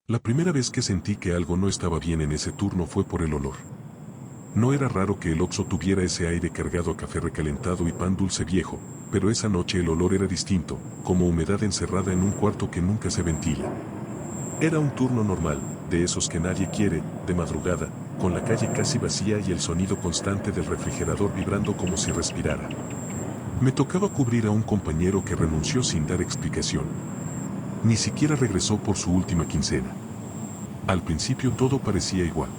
La primera vez que sentí que algo no estaba bien en ese turno fue por el olor. No era raro que el Oxxo tuviera ese aire cargado a café recalentado y pan dulce viejo, pero esa noche el olor era distinto, como humedad encerrada en un cuarto que nunca se ventila. Era un turno normal, de esos que nadie quiere, de madrugada, con la calle casi vacía y el sonido constante del refrigerador vibrando como si respirara. Me tocaba cubrir a un compañero que renunció sin dar explicación. Ni siquiera regresó por su última quincena. Al principio todo parecía igual.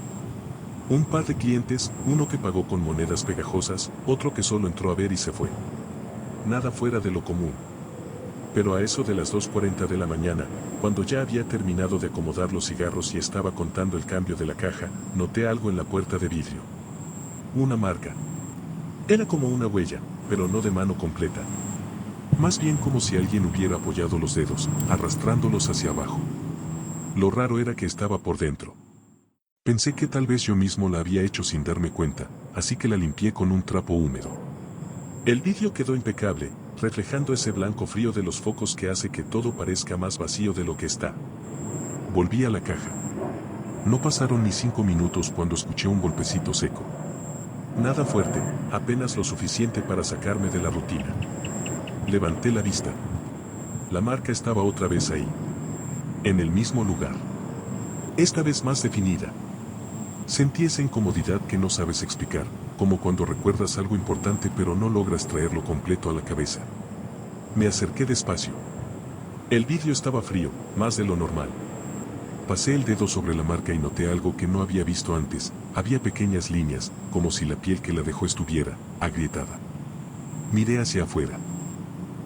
Un par de clientes, uno que pagó con monedas pegajosas, otro que solo entró a ver y se fue. Nada fuera de lo común. Pero a eso de las 2:40 de la mañana, cuando ya había terminado de acomodar los cigarros y estaba contando el cambio de la caja, noté algo en la puerta de vidrio. Una marca. Era como una huella, pero no de mano completa. Más bien como si alguien hubiera apoyado los dedos, arrastrándolos hacia abajo. Lo raro era que estaba por dentro. Pensé que tal vez yo mismo la había hecho sin darme cuenta, así que la limpié con un trapo húmedo. El vidrio quedó impecable, reflejando ese blanco frío de los focos que hace que todo parezca más vacío de lo que está. Volví a la caja. No pasaron ni 5 minutos cuando escuché un golpecito seco. Nada fuerte, apenas lo suficiente para sacarme de la rutina. Levanté la vista. La marca estaba otra vez ahí. En el mismo lugar. Esta vez más definida. Sentí esa incomodidad que no sabes explicar, como cuando recuerdas algo importante pero no logras traerlo completo a la cabeza. Me acerqué despacio. El vidrio estaba frío, más de lo normal. Pasé el dedo sobre la marca y noté algo que no había visto antes. Había pequeñas líneas, como si la piel que la dejó estuviera agrietada. Miré hacia afuera.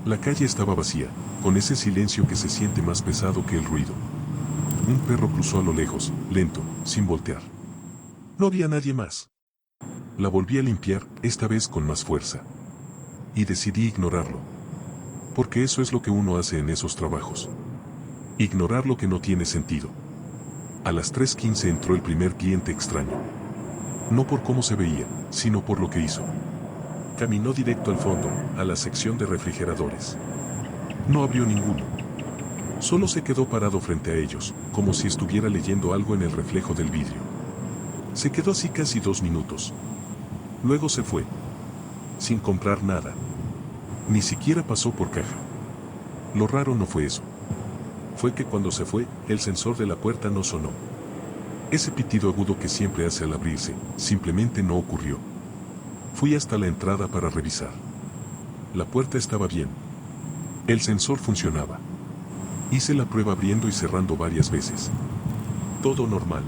La calle estaba vacía, con ese silencio que se siente más pesado que el ruido. Un perro cruzó a lo lejos, lento, sin voltear. No había nadie más. La volví a limpiar, esta vez con más fuerza. Y decidí ignorarlo. Porque eso es lo que uno hace en esos trabajos. Ignorar lo que no tiene sentido. A las 3:15 entró el primer cliente extraño. No por cómo se veía, sino por lo que hizo. Caminó directo al fondo, a la sección de refrigeradores. No abrió ninguno. Solo se quedó parado frente a ellos, como si estuviera leyendo algo en el reflejo del vidrio. Se quedó así casi 2 minutos. Luego se fue. Sin comprar nada. Ni siquiera pasó por caja. Lo raro no fue eso. Fue que cuando se fue, el sensor de la puerta no sonó. Ese pitido agudo que siempre hace al abrirse, simplemente no ocurrió. Fui hasta la entrada para revisar. La puerta estaba bien. El sensor funcionaba. Hice la prueba abriendo y cerrando varias veces. Todo normal.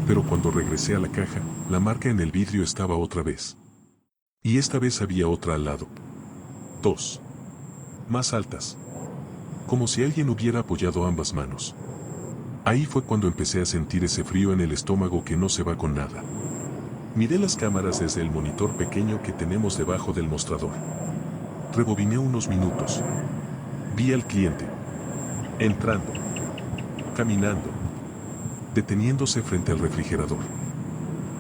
Pero cuando regresé a la caja, la marca en el vidrio estaba otra vez. Y esta vez había otra al lado. 2. Más altas. Como si alguien hubiera apoyado ambas manos. Ahí fue cuando empecé a sentir ese frío en el estómago que no se va con nada. Miré las cámaras desde el monitor pequeño que tenemos debajo del mostrador. Rebobiné unos minutos. Vi al cliente. Entrando. Caminando. Deteniéndose frente al refrigerador.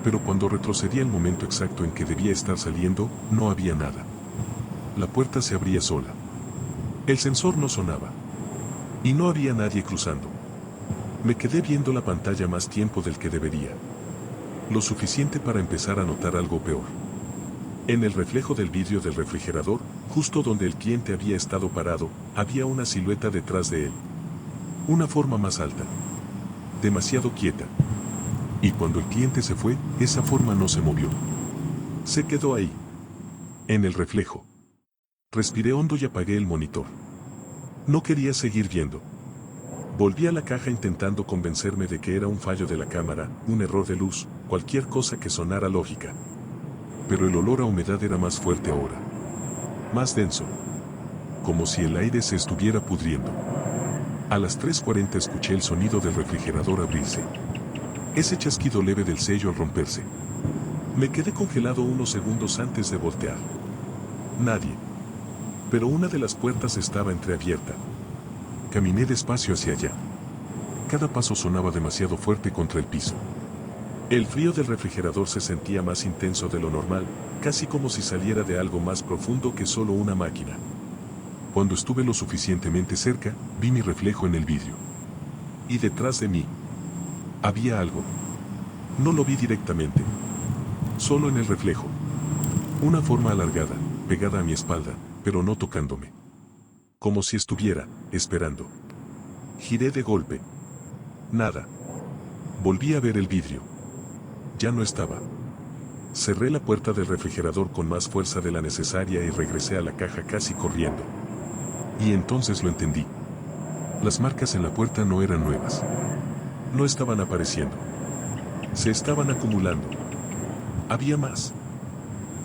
Pero cuando retrocedí al momento exacto en que debía estar saliendo, no había nada. La puerta se abría sola. El sensor no sonaba. Y no había nadie cruzando. Me quedé viendo la pantalla más tiempo del que debería. Lo suficiente para empezar a notar algo peor. En el reflejo del vidrio del refrigerador, justo donde el cliente había estado parado, había una silueta detrás de él. Una forma más alta. Demasiado quieta. Y cuando el cliente se fue, esa forma no se movió. Se quedó ahí. En el reflejo. Respiré hondo y apagué el monitor. No quería seguir viendo. Volví a la caja intentando convencerme de que era un fallo de la cámara, un error de luz, cualquier cosa que sonara lógica. Pero el olor a humedad era más fuerte ahora. Más denso. Como si el aire se estuviera pudriendo. A las 3:40 escuché el sonido del refrigerador abrirse. Ese chasquido leve del sello al romperse. Me quedé congelado unos segundos antes de voltear. Nadie. Pero una de las puertas estaba entreabierta. Caminé despacio hacia allá. Cada paso sonaba demasiado fuerte contra el piso. El frío del refrigerador se sentía más intenso de lo normal, casi como si saliera de algo más profundo que solo una máquina. Cuando estuve lo suficientemente cerca, vi mi reflejo en el vidrio. Y detrás de mí había algo. No lo vi directamente, solo en el reflejo. Una forma alargada, pegada a mi espalda, pero no tocándome. Como si estuviera esperando. Giré de golpe. Nada. Volví a ver el vidrio. Ya no estaba. Cerré la puerta del refrigerador con más fuerza de la necesaria y regresé a la caja casi corriendo. Y entonces lo entendí. Las marcas en la puerta no eran nuevas. No estaban apareciendo. Se estaban acumulando. Había más.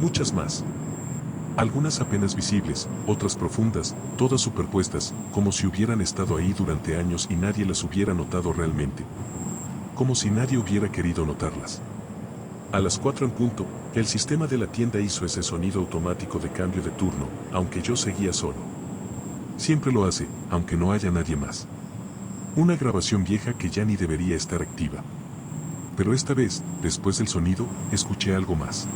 Muchas más. Algunas apenas visibles, otras profundas, todas superpuestas, como si hubieran estado ahí durante años y nadie las hubiera notado realmente. Como si nadie hubiera querido notarlas. A las 4 en punto, el sistema de la tienda hizo ese sonido automático de cambio de turno, aunque yo seguía solo. Siempre lo hace, aunque no haya nadie más. Una grabación vieja que ya ni debería estar activa. Pero esta vez, después del sonido, escuché algo más.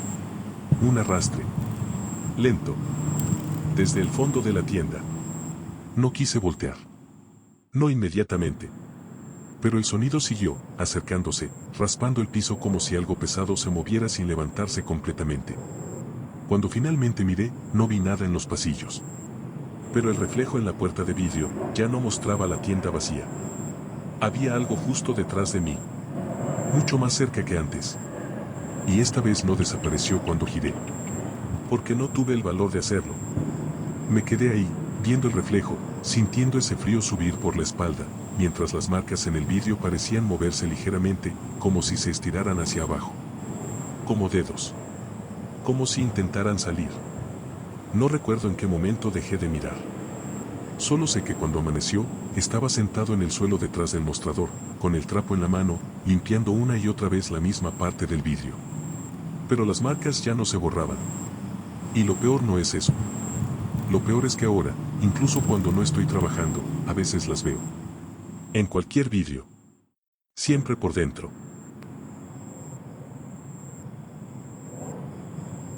Un arrastre. Lento. Desde el fondo de la tienda. No quise voltear. No inmediatamente. Pero el sonido siguió, acercándose, raspando el piso como si algo pesado se moviera sin levantarse completamente. Cuando finalmente miré, no vi nada en los pasillos. Pero el reflejo en la puerta de vidrio ya no mostraba la tienda vacía. Había algo justo detrás de mí. Mucho más cerca que antes. Y esta vez no desapareció cuando giré. Porque no tuve el valor de hacerlo. Me quedé ahí, viendo el reflejo, sintiendo ese frío subir por la espalda, mientras las marcas en el vidrio parecían moverse ligeramente, como si se estiraran hacia abajo. Como dedos. Como si intentaran salir. No recuerdo en qué momento dejé de mirar. Solo sé que cuando amaneció, estaba sentado en el suelo detrás del mostrador, con el trapo en la mano, limpiando una y otra vez la misma parte del vidrio. Pero las marcas ya no se borraban. Y lo peor no es eso. Lo peor es que ahora, incluso cuando no estoy trabajando, a veces las veo. En cualquier vidrio. Siempre por dentro.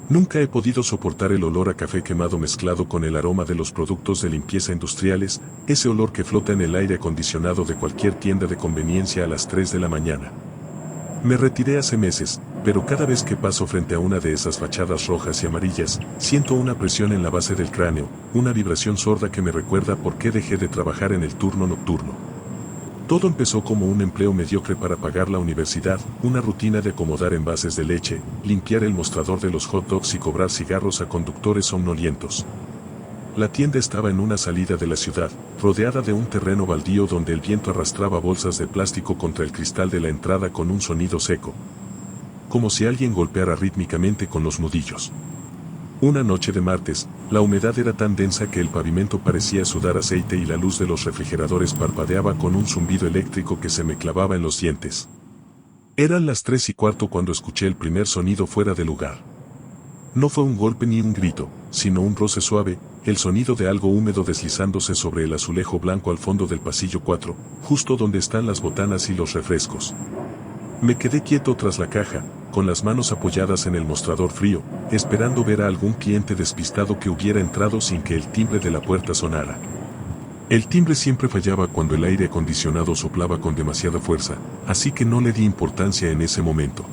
Nunca he podido soportar el olor a café quemado mezclado con el aroma de los productos de limpieza industriales, ese olor que flota en el aire acondicionado de cualquier tienda de conveniencia a las 3 de la mañana. Me retiré hace meses, pero cada vez que paso frente a una de esas fachadas rojas y amarillas, siento una presión en la base del cráneo, una vibración sorda que me recuerda por qué dejé de trabajar en el turno nocturno. Todo empezó como un empleo mediocre para pagar la universidad, una rutina de acomodar envases de leche, limpiar el mostrador de los hot dogs y cobrar cigarros a conductores somnolientos. La tienda estaba en una salida de la ciudad, rodeada de un terreno baldío donde el viento arrastraba bolsas de plástico contra el cristal de la entrada con un sonido seco. Como si alguien golpeara rítmicamente con los nudillos. Una noche de martes, la humedad era tan densa que el pavimento parecía sudar aceite y la luz de los refrigeradores parpadeaba con un zumbido eléctrico que se me clavaba en los dientes. Eran las 3:15 cuando escuché el primer sonido fuera de lugar. No fue un golpe ni un grito, sino un roce suave, el sonido de algo húmedo deslizándose sobre el azulejo blanco al fondo del pasillo 4, justo donde están las botanas y los refrescos. Me quedé quieto tras la caja, con las manos apoyadas en el mostrador frío, esperando ver a algún cliente despistado que hubiera entrado sin que el timbre de la puerta sonara. El timbre siempre fallaba cuando el aire acondicionado soplaba con demasiada fuerza, así que no le di importancia en ese momento.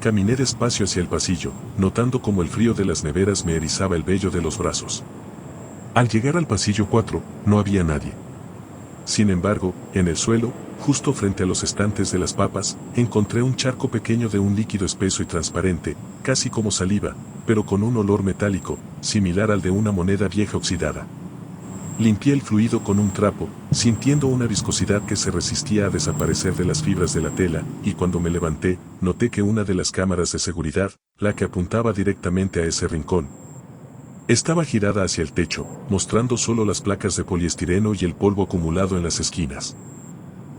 Caminé despacio hacia el pasillo, notando cómo el frío de las neveras me erizaba el vello de los brazos. Al llegar al pasillo 4, no había nadie. Sin embargo, en el suelo, justo frente a los estantes de las papas, encontré un charco pequeño de un líquido espeso y transparente, casi como saliva, pero con un olor metálico, similar al de una moneda vieja oxidada. Limpié el fluido con un trapo, sintiendo una viscosidad que se resistía a desaparecer de las fibras de la tela, y cuando me levanté, noté que una de las cámaras de seguridad, la que apuntaba directamente a ese rincón, estaba girada hacia el techo, mostrando solo las placas de poliestireno y el polvo acumulado en las esquinas.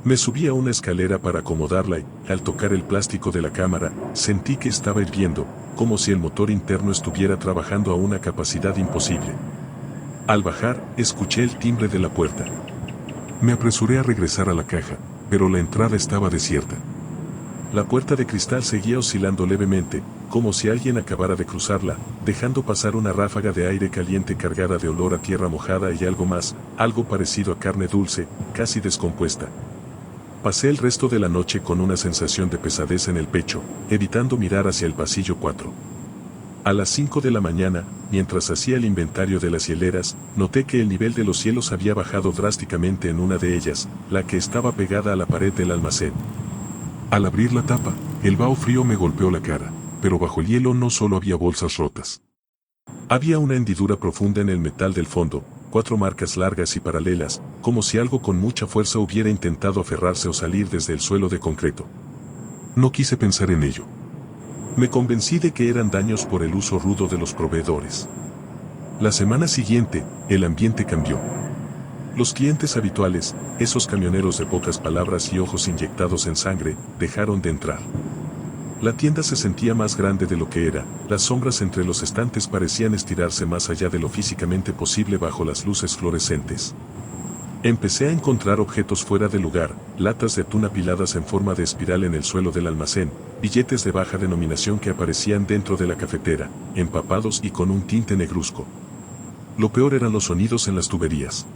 Me subí a una escalera para acomodarla y, al tocar el plástico de la cámara, sentí que estaba hirviendo, como si el motor interno estuviera trabajando a una capacidad imposible. Al bajar, escuché el timbre de la puerta. Me apresuré a regresar a la caja, pero la entrada estaba desierta. La puerta de cristal seguía oscilando levemente, como si alguien acabara de cruzarla, dejando pasar una ráfaga de aire caliente cargada de olor a tierra mojada y algo más, algo parecido a carne dulce, casi descompuesta. Pasé el resto de la noche con una sensación de pesadez en el pecho, evitando mirar hacia el pasillo 4. A las 5 de la mañana, mientras hacía el inventario de las hieleras, noté que el nivel de los hielos había bajado drásticamente en una de ellas, la que estaba pegada a la pared del almacén. Al abrir la tapa, el vaho frío me golpeó la cara, pero bajo el hielo no solo había bolsas rotas. Había una hendidura profunda en el metal del fondo, 4 marcas largas y paralelas, como si algo con mucha fuerza hubiera intentado aferrarse o salir desde el suelo de concreto. No quise pensar en ello. Me convencí de que eran daños por el uso rudo de los proveedores. La semana siguiente, el ambiente cambió. Los clientes habituales, esos camioneros de pocas palabras y ojos inyectados en sangre, dejaron de entrar. La tienda se sentía más grande de lo que era, las sombras entre los estantes parecían estirarse más allá de lo físicamente posible bajo las luces fluorescentes. Empecé a encontrar objetos fuera de lugar, latas de atún apiladas en forma de espiral en el suelo del almacén, billetes de baja denominación que aparecían dentro de la cafetera, empapados y con un tinte negruzco. Lo peor eran los sonidos en las tuberías.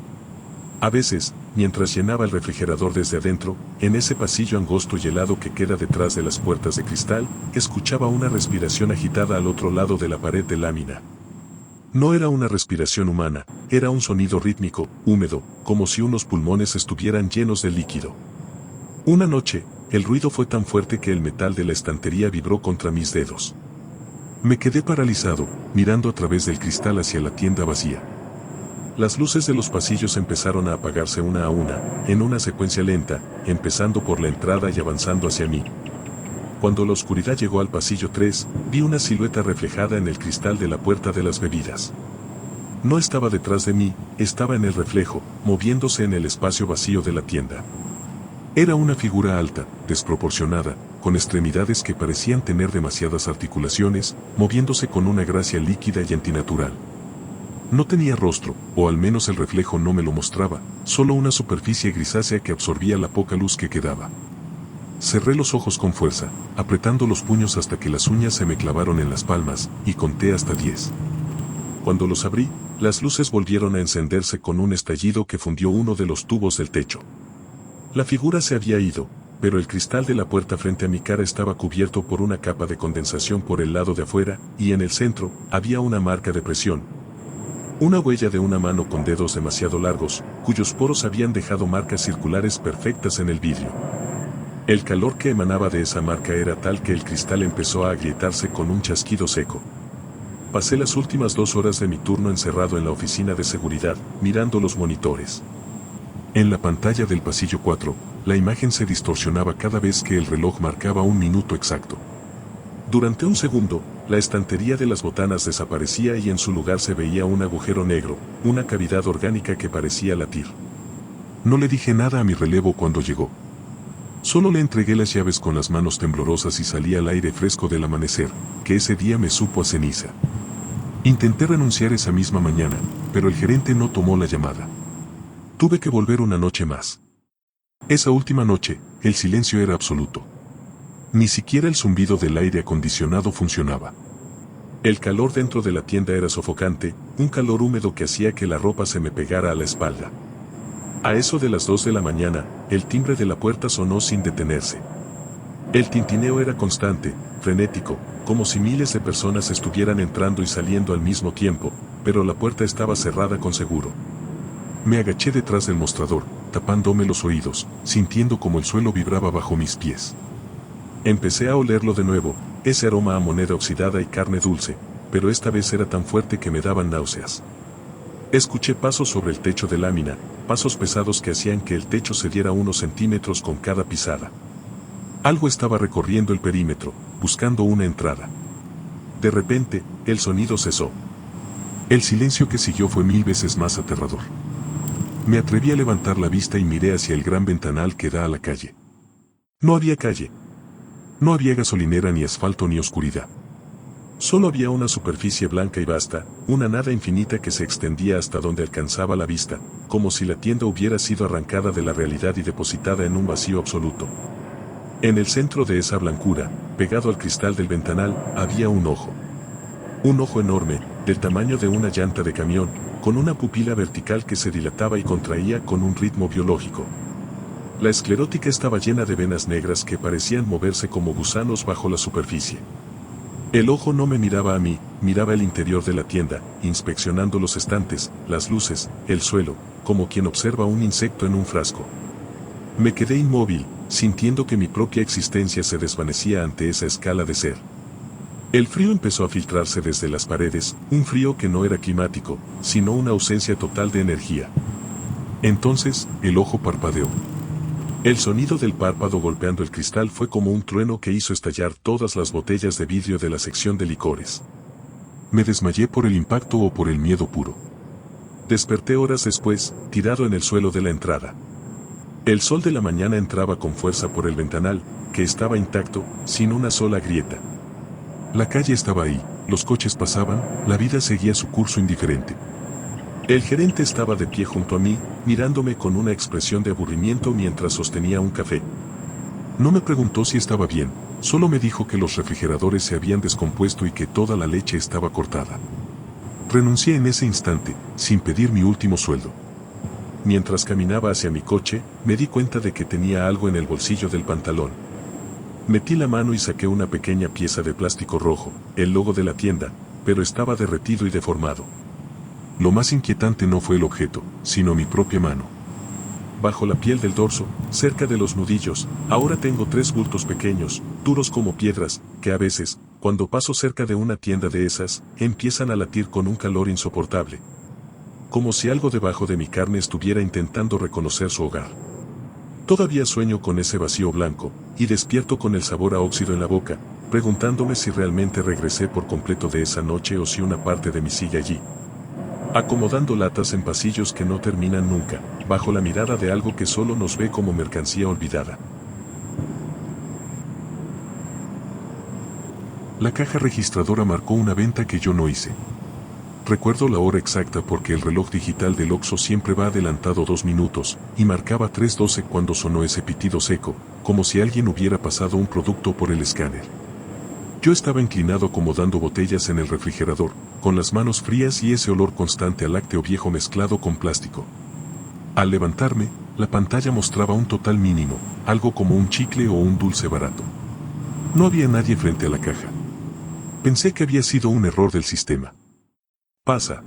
A veces, mientras llenaba el refrigerador desde adentro, en ese pasillo angosto y helado que queda detrás de las puertas de cristal, escuchaba una respiración agitada al otro lado de la pared de lámina. No era una respiración humana, era un sonido rítmico, húmedo, como si unos pulmones estuvieran llenos de líquido. Una noche, el ruido fue tan fuerte que el metal de la estantería vibró contra mis dedos. Me quedé paralizado, mirando a través del cristal hacia la tienda vacía. Las luces de los pasillos empezaron a apagarse una a una, en una secuencia lenta, empezando por la entrada y avanzando hacia mí. Cuando la oscuridad llegó al pasillo 3, vi una silueta reflejada en el cristal de la puerta de las bebidas. No estaba detrás de mí, estaba en el reflejo, moviéndose en el espacio vacío de la tienda. Era una figura alta, desproporcionada, con extremidades que parecían tener demasiadas articulaciones, moviéndose con una gracia líquida y antinatural. No tenía rostro, o al menos el reflejo no me lo mostraba, solo una superficie grisácea que absorbía la poca luz que quedaba. Cerré los ojos con fuerza, apretando los puños hasta que las uñas se me clavaron en las palmas, y conté hasta 10. Cuando los abrí, las luces volvieron a encenderse con un estallido que fundió uno de los tubos del techo. La figura se había ido, pero el cristal de la puerta frente a mi cara estaba cubierto por una capa de condensación por el lado de afuera, y en el centro, había una marca de presión. Una huella de una mano con dedos demasiado largos, cuyos poros habían dejado marcas circulares perfectas en el vidrio. El calor que emanaba de esa marca era tal que el cristal empezó a agrietarse con un chasquido seco. Pasé las últimas 2 horas de mi turno encerrado en la oficina de seguridad, mirando los monitores. En la pantalla del pasillo 4, la imagen se distorsionaba cada vez que el reloj marcaba un minuto exacto. Durante un segundo, la estantería de las botanas desaparecía y en su lugar se veía un agujero negro, una cavidad orgánica que parecía latir. No le dije nada a mi relevo cuando llegó. Solo le entregué las llaves con las manos temblorosas y salí al aire fresco del amanecer, que ese día me supo a ceniza. Intenté renunciar esa misma mañana, pero el gerente no tomó la llamada. Tuve que volver una noche más. Esa última noche, el silencio era absoluto. Ni siquiera el zumbido del aire acondicionado funcionaba. El calor dentro de la tienda era sofocante, un calor húmedo que hacía que la ropa se me pegara a la espalda. A eso de las 2 de la mañana, el timbre de la puerta sonó sin detenerse. El tintineo era constante, frenético, como si miles de personas estuvieran entrando y saliendo al mismo tiempo, pero la puerta estaba cerrada con seguro. Me agaché detrás del mostrador, tapándome los oídos, sintiendo como el suelo vibraba bajo mis pies. Empecé a olerlo de nuevo, ese aroma a moneda oxidada y carne dulce, pero esta vez era tan fuerte que me daban náuseas. Escuché pasos sobre el techo de lámina, pasos pesados que hacían que el techo se diera unos centímetros con cada pisada. Algo estaba recorriendo el perímetro, buscando una entrada. De repente, el sonido cesó. El silencio que siguió fue 1000 veces más aterrador. Me atreví a levantar la vista y miré hacia el gran ventanal que da a la calle. No había calle. No había gasolinera ni asfalto ni oscuridad. Solo había una superficie blanca y vasta, una nada infinita que se extendía hasta donde alcanzaba la vista, como si la tienda hubiera sido arrancada de la realidad y depositada en un vacío absoluto. En el centro de esa blancura, pegado al cristal del ventanal, había un ojo. Un ojo enorme, del tamaño de una llanta de camión, con una pupila vertical que se dilataba y contraía con un ritmo biológico. La esclerótica estaba llena de venas negras que parecían moverse como gusanos bajo la superficie. El ojo no me miraba a mí, miraba el interior de la tienda, inspeccionando los estantes, las luces, el suelo, como quien observa un insecto en un frasco. Me quedé inmóvil, sintiendo que mi propia existencia se desvanecía ante esa escala de ser. El frío empezó a filtrarse desde las paredes, un frío que no era climático, sino una ausencia total de energía. Entonces, el ojo parpadeó. El sonido del párpado golpeando el cristal fue como un trueno que hizo estallar todas las botellas de vidrio de la sección de licores. Me desmayé por el impacto o por el miedo puro. Desperté horas después, tirado en el suelo de la entrada. El sol de la mañana entraba con fuerza por el ventanal, que estaba intacto, sin una sola grieta. La calle estaba ahí, los coches pasaban, la vida seguía su curso indiferente. El gerente estaba de pie junto a mí, mirándome con una expresión de aburrimiento mientras sostenía un café. No me preguntó si estaba bien, solo me dijo que los refrigeradores se habían descompuesto y que toda la leche estaba cortada. Renuncié en ese instante, sin pedir mi último sueldo. Mientras caminaba hacia mi coche, me di cuenta de que tenía algo en el bolsillo del pantalón. Metí la mano y saqué una pequeña pieza de plástico rojo, el logo de la tienda, pero estaba derretido y deformado. Lo más inquietante no fue el objeto, sino mi propia mano. Bajo la piel del dorso, cerca de los nudillos, ahora tengo 3 bultos pequeños, duros como piedras, que a veces, cuando paso cerca de una tienda de esas, empiezan a latir con un calor insoportable. Como si algo debajo de mi carne estuviera intentando reconocer su hogar. Todavía sueño con ese vacío blanco, y despierto con el sabor a óxido en la boca, preguntándome si realmente regresé por completo de esa noche o si una parte de mí sigue allí. Acomodando latas en pasillos que no terminan nunca, bajo la mirada de algo que solo nos ve como mercancía olvidada. La caja registradora marcó una venta que yo no hice. Recuerdo la hora exacta porque el reloj digital del Oxxo siempre va adelantado 2 minutos, y marcaba 3:12 cuando sonó ese pitido seco, como si alguien hubiera pasado un producto por el escáner. Yo estaba inclinado acomodando botellas en el refrigerador, con las manos frías y ese olor constante a lácteo viejo mezclado con plástico. Al levantarme, la pantalla mostraba un total mínimo, algo como un chicle o un dulce barato. No había nadie frente a la caja. Pensé que había sido un error del sistema. Pasa.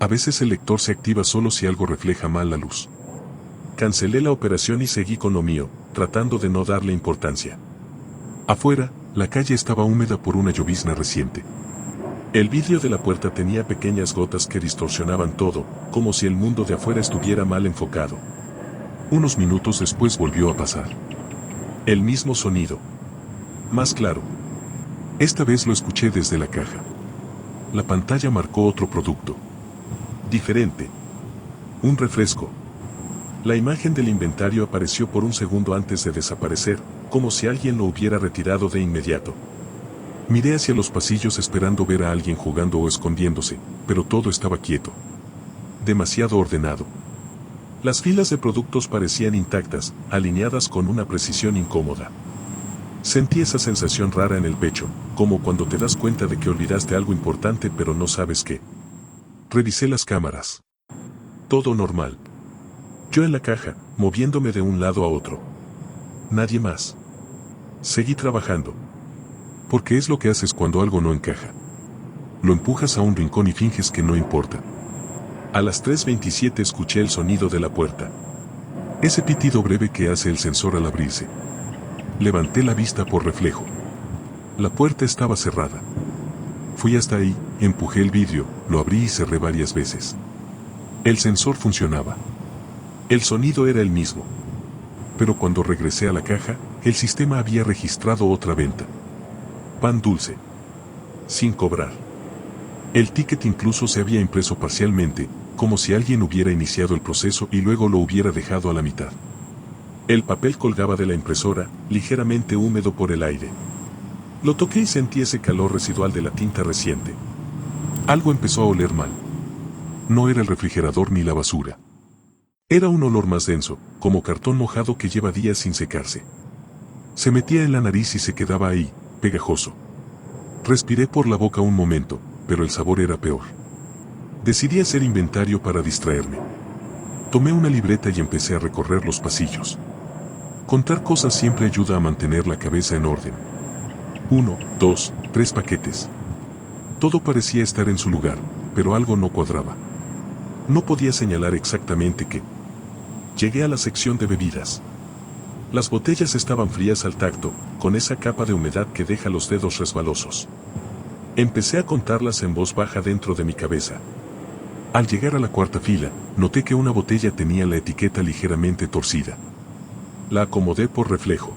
A veces el lector se activa solo si algo refleja mal la luz. Cancelé la operación y seguí con lo mío, tratando de no darle importancia. Afuera, la calle estaba húmeda por una llovizna reciente. El vidrio de la puerta tenía pequeñas gotas que distorsionaban todo, como si el mundo de afuera estuviera mal enfocado. Unos minutos después volvió a pasar. El mismo sonido. Más claro. Esta vez lo escuché desde la caja. La pantalla marcó otro producto. Diferente. Un refresco. La imagen del inventario apareció por un segundo antes de desaparecer, como si alguien lo hubiera retirado de inmediato. Miré hacia los pasillos esperando ver a alguien jugando o escondiéndose, pero todo estaba quieto. Demasiado ordenado. Las filas de productos parecían intactas, alineadas con una precisión incómoda. Sentí esa sensación rara en el pecho, como cuando te das cuenta de que olvidaste algo importante pero no sabes qué. Revisé las cámaras. Todo normal. Yo en la caja, moviéndome de un lado a otro. Nadie más. Seguí trabajando. Porque es lo que haces cuando algo no encaja. Lo empujas a un rincón y finges que no importa. A las 3:27 escuché el sonido de la puerta. Ese pitido breve que hace el sensor al abrirse. Levanté la vista por reflejo. La puerta estaba cerrada. Fui hasta ahí, empujé el vidrio, lo abrí y cerré varias veces. El sensor funcionaba. El sonido era el mismo. Pero cuando regresé a la caja, el sistema había registrado otra venta. Pan dulce. Sin cobrar. El ticket incluso se había impreso parcialmente, como si alguien hubiera iniciado el proceso y luego lo hubiera dejado a la mitad. El papel colgaba de la impresora, ligeramente húmedo por el aire. Lo toqué y sentí ese calor residual de la tinta reciente. Algo empezó a oler mal. No era el refrigerador ni la basura. Era un olor más denso, como cartón mojado que lleva días sin secarse. Se metía en la nariz y se quedaba ahí, pegajoso. Respiré por la boca un momento, pero el sabor era peor. Decidí hacer inventario para distraerme. Tomé una libreta y empecé a recorrer los pasillos. Contar cosas siempre ayuda a mantener la cabeza en orden. 1, 2, 3 paquetes. Todo parecía estar en su lugar, pero algo no cuadraba. No podía señalar exactamente qué. Llegué a la sección de bebidas. Las botellas estaban frías al tacto, con esa capa de humedad que deja los dedos resbalosos. Empecé a contarlas en voz baja dentro de mi cabeza. Al llegar a la cuarta fila, noté que una botella tenía la etiqueta ligeramente torcida. La acomodé por reflejo.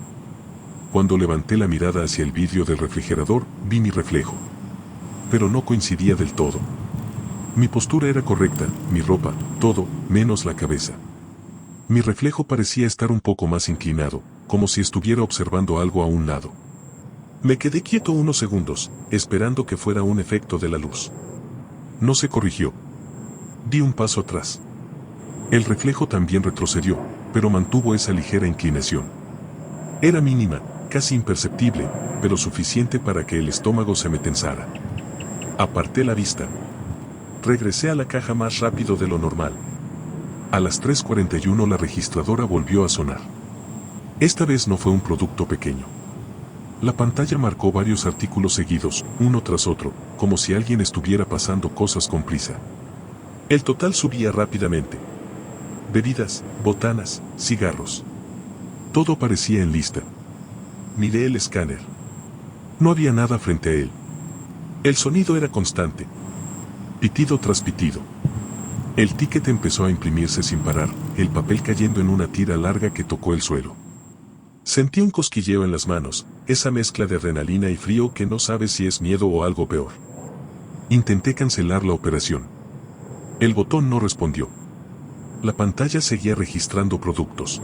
Cuando levanté la mirada hacia el vidrio del refrigerador, vi mi reflejo. Pero no coincidía del todo. Mi postura era correcta, mi ropa, todo, menos la cabeza. Mi reflejo parecía estar un poco más inclinado, como si estuviera observando algo a un lado. Me quedé quieto unos segundos, esperando que fuera un efecto de la luz. No se corrigió. Di un paso atrás. El reflejo también retrocedió, pero mantuvo esa ligera inclinación. Era mínima, casi imperceptible, pero suficiente para que el estómago se me tensara. Aparté la vista. Regresé a la caja más rápido de lo normal. A las 3:41 la registradora volvió a sonar. Esta vez no fue un producto pequeño. La pantalla marcó varios artículos seguidos, uno tras otro, como si alguien estuviera pasando cosas con prisa. El total subía rápidamente. Bebidas, botanas, cigarros. Todo parecía en lista. Miré el escáner. No había nada frente a él. El sonido era constante. Pitido tras pitido. El ticket empezó a imprimirse sin parar, el papel cayendo en una tira larga que tocó el suelo. Sentí un cosquilleo en las manos, esa mezcla de adrenalina y frío que no sabes si es miedo o algo peor. Intenté cancelar la operación. El botón no respondió. La pantalla seguía registrando productos.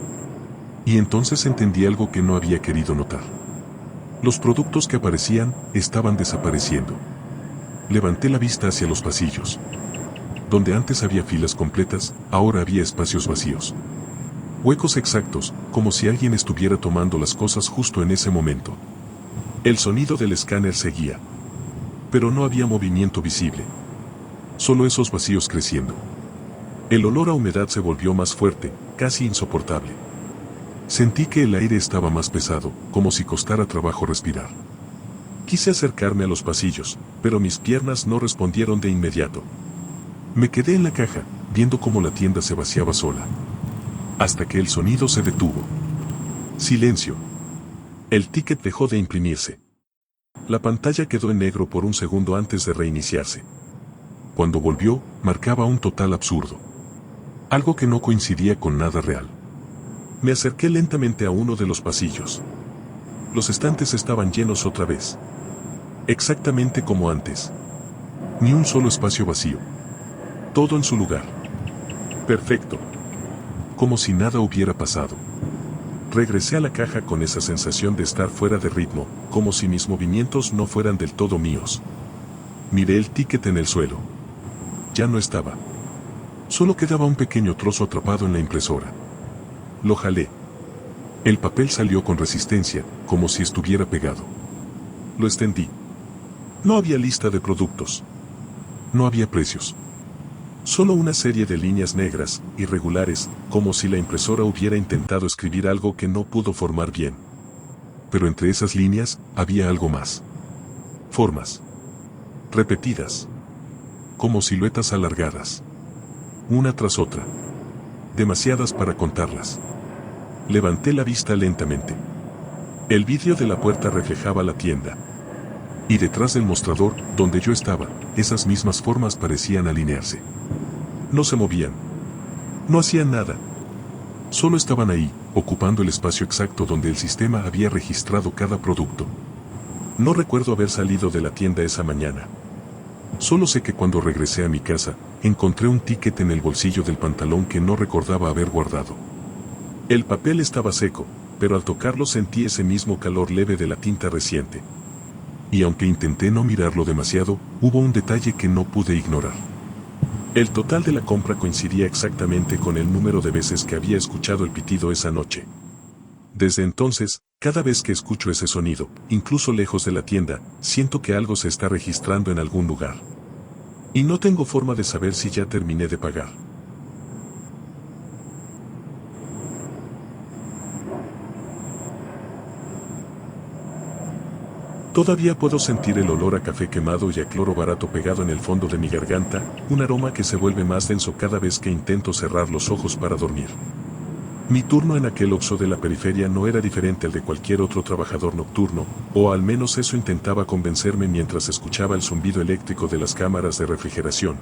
Y entonces entendí algo que no había querido notar. Los productos que aparecían, estaban desapareciendo. Levanté la vista hacia los pasillos. Donde antes había filas completas, ahora había espacios vacíos. Huecos exactos, como si alguien estuviera tomando las cosas justo en ese momento. El sonido del escáner seguía. Pero no había movimiento visible. Solo esos vacíos creciendo. El olor a humedad se volvió más fuerte, casi insoportable. Sentí que el aire estaba más pesado, como si costara trabajo respirar. Quise acercarme a los pasillos, pero mis piernas no respondieron de inmediato. Me quedé en la caja, viendo cómo la tienda se vaciaba sola. Hasta que el sonido se detuvo. Silencio. El ticket dejó de imprimirse. La pantalla quedó en negro por un segundo antes de reiniciarse. Cuando volvió, marcaba un total absurdo. Algo que no coincidía con nada real. Me acerqué lentamente a uno de los pasillos. Los estantes estaban llenos otra vez. Exactamente como antes. Ni un solo espacio vacío. Todo en su lugar. Perfecto. Como si nada hubiera pasado. Regresé a la caja con esa sensación de estar fuera de ritmo, como si mis movimientos no fueran del todo míos. Miré el ticket en el suelo. Ya no estaba. Solo quedaba un pequeño trozo atrapado en la impresora. Lo jalé. El papel salió con resistencia, como si estuviera pegado. Lo extendí. No había lista de productos. No había precios. Solo una serie de líneas negras, irregulares, como si la impresora hubiera intentado escribir algo que no pudo formar bien. Pero entre esas líneas, había algo más. Formas. Repetidas. Como siluetas alargadas. Una tras otra. Demasiadas para contarlas. Levanté la vista lentamente. El vidrio de la puerta reflejaba la tienda. Y detrás del mostrador, donde yo estaba, esas mismas formas parecían alinearse. No se movían. No hacían nada. Solo estaban ahí, ocupando el espacio exacto donde el sistema había registrado cada producto. No recuerdo haber salido de la tienda esa mañana. Solo sé que cuando regresé a mi casa, encontré un ticket en el bolsillo del pantalón que no recordaba haber guardado. El papel estaba seco, pero al tocarlo sentí ese mismo calor leve de la tinta reciente. Y aunque intenté no mirarlo demasiado, hubo un detalle que no pude ignorar. El total de la compra coincidía exactamente con el número de veces que había escuchado el pitido esa noche. Desde entonces, cada vez que escucho ese sonido, incluso lejos de la tienda, siento que algo se está registrando en algún lugar. Y no tengo forma de saber si ya terminé de pagar. Todavía puedo sentir el olor a café quemado y a cloro barato pegado en el fondo de mi garganta, un aroma que se vuelve más denso cada vez que intento cerrar los ojos para dormir. Mi turno en aquel Oxxo de la periferia no era diferente al de cualquier otro trabajador nocturno, o al menos eso intentaba convencerme mientras escuchaba el zumbido eléctrico de las cámaras de refrigeración.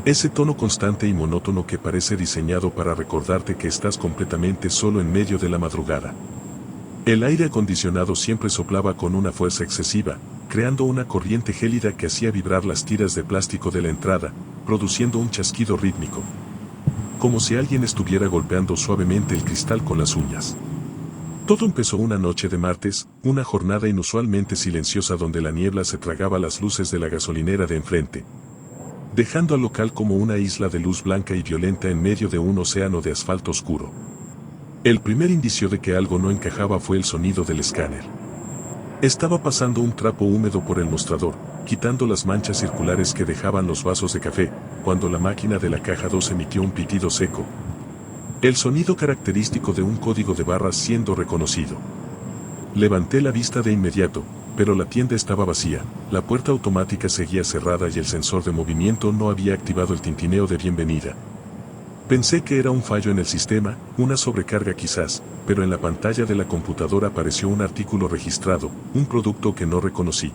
Ese tono constante y monótono que parece diseñado para recordarte que estás completamente solo en medio de la madrugada. El aire acondicionado siempre soplaba con una fuerza excesiva, creando una corriente gélida que hacía vibrar las tiras de plástico de la entrada, produciendo un chasquido rítmico. Como si alguien estuviera golpeando suavemente el cristal con las uñas. Todo empezó una noche de martes, una jornada inusualmente silenciosa donde la niebla se tragaba las luces de la gasolinera de enfrente, dejando al local como una isla de luz blanca y violenta en medio de un océano de asfalto oscuro. El primer indicio de que algo no encajaba fue el sonido del escáner. Estaba pasando un trapo húmedo por el mostrador, quitando las manchas circulares que dejaban los vasos de café, cuando la máquina de la caja 2 emitió un pitido seco. El sonido característico de un código de barras siendo reconocido. Levanté la vista de inmediato, pero la tienda estaba vacía, la puerta automática seguía cerrada y el sensor de movimiento no había activado el tintineo de bienvenida. Pensé que era un fallo en el sistema, una sobrecarga quizás, pero en la pantalla de la computadora apareció un artículo registrado, un producto que no reconocí.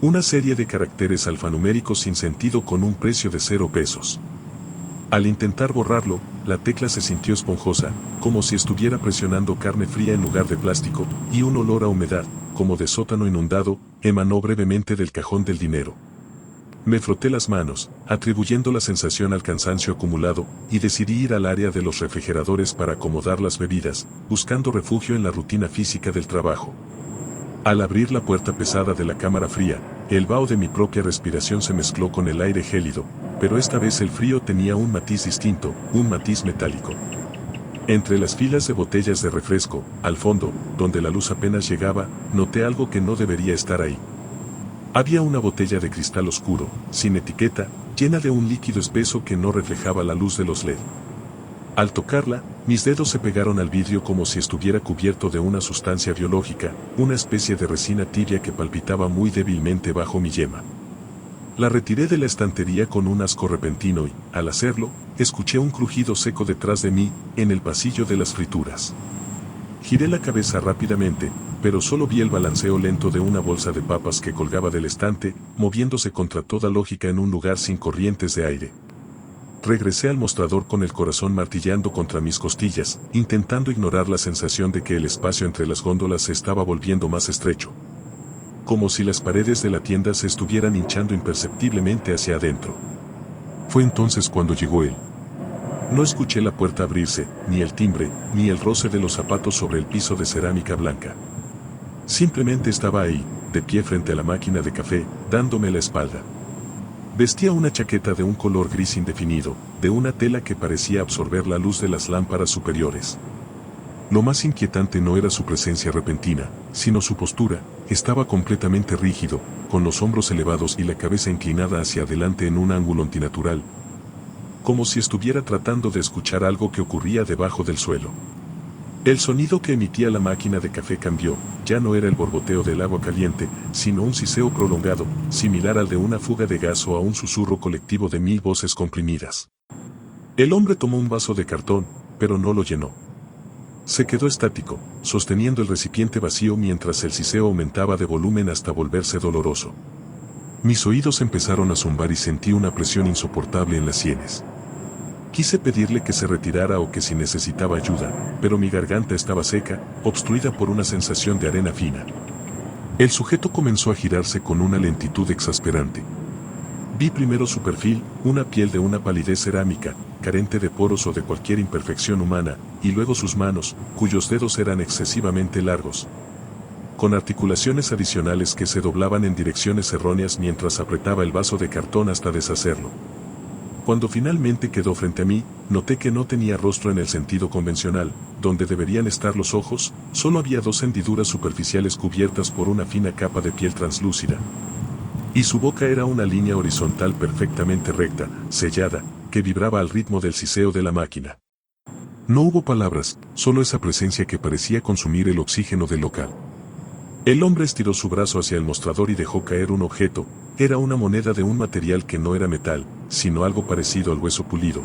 Una serie de caracteres alfanuméricos sin sentido con un precio de 0 pesos. Al intentar borrarlo, la tecla se sintió esponjosa, como si estuviera presionando carne fría en lugar de plástico, y un olor a humedad, como de sótano inundado, emanó brevemente del cajón del dinero. Me froté las manos, atribuyendo la sensación al cansancio acumulado, y decidí ir al área de los refrigeradores para acomodar las bebidas, buscando refugio en la rutina física del trabajo. Al abrir la puerta pesada de la cámara fría, el vaho de mi propia respiración se mezcló con el aire gélido, pero esta vez el frío tenía un matiz distinto, un matiz metálico. Entre las filas de botellas de refresco, al fondo, donde la luz apenas llegaba, noté algo que no debería estar ahí. Había una botella de cristal oscuro, sin etiqueta, llena de un líquido espeso que no reflejaba la luz de los LED. Al tocarla, mis dedos se pegaron al vidrio como si estuviera cubierto de una sustancia biológica, una especie de resina tibia que palpitaba muy débilmente bajo mi yema. La retiré de la estantería con un asco repentino y, al hacerlo, escuché un crujido seco detrás de mí, en el pasillo de las frituras. Giré la cabeza rápidamente, pero solo vi el balanceo lento de una bolsa de papas que colgaba del estante, moviéndose contra toda lógica en un lugar sin corrientes de aire. Regresé al mostrador con el corazón martillando contra mis costillas, intentando ignorar la sensación de que el espacio entre las góndolas se estaba volviendo más estrecho. Como si las paredes de la tienda se estuvieran hinchando imperceptiblemente hacia adentro. Fue entonces cuando llegó él. No escuché la puerta abrirse, ni el timbre, ni el roce de los zapatos sobre el piso de cerámica blanca. Simplemente estaba ahí, de pie frente a la máquina de café, dándome la espalda. Vestía una chaqueta de un color gris indefinido, de una tela que parecía absorber la luz de las lámparas superiores. Lo más inquietante no era su presencia repentina, sino su postura. Estaba completamente rígido, con los hombros elevados y la cabeza inclinada hacia adelante en un ángulo antinatural, como si estuviera tratando de escuchar algo que ocurría debajo del suelo. El sonido que emitía la máquina de café cambió, ya no era el borboteo del agua caliente, sino un siseo prolongado, similar al de una fuga de gas o a un susurro colectivo de 1000 voces comprimidas. El hombre tomó un vaso de cartón, pero no lo llenó. Se quedó estático, sosteniendo el recipiente vacío mientras el siseo aumentaba de volumen hasta volverse doloroso. Mis oídos empezaron a zumbar y sentí una presión insoportable en las sienes. Quise pedirle que se retirara o que si necesitaba ayuda, pero mi garganta estaba seca, obstruida por una sensación de arena fina. El sujeto comenzó a girarse con una lentitud exasperante. Vi primero su perfil, una piel de una palidez cerámica, carente de poros o de cualquier imperfección humana, y luego sus manos, cuyos dedos eran excesivamente largos, con articulaciones adicionales que se doblaban en direcciones erróneas mientras apretaba el vaso de cartón hasta deshacerlo. Cuando finalmente quedó frente a mí, noté que no tenía rostro en el sentido convencional, donde deberían estar los ojos, solo había 2 hendiduras superficiales cubiertas por una fina capa de piel translúcida. Y su boca era una línea horizontal perfectamente recta, sellada, que vibraba al ritmo del siseo de la máquina. No hubo palabras, solo esa presencia que parecía consumir el oxígeno del local. El hombre estiró su brazo hacia el mostrador y dejó caer un objeto. Era una moneda de un material que no era metal, sino algo parecido al hueso pulido,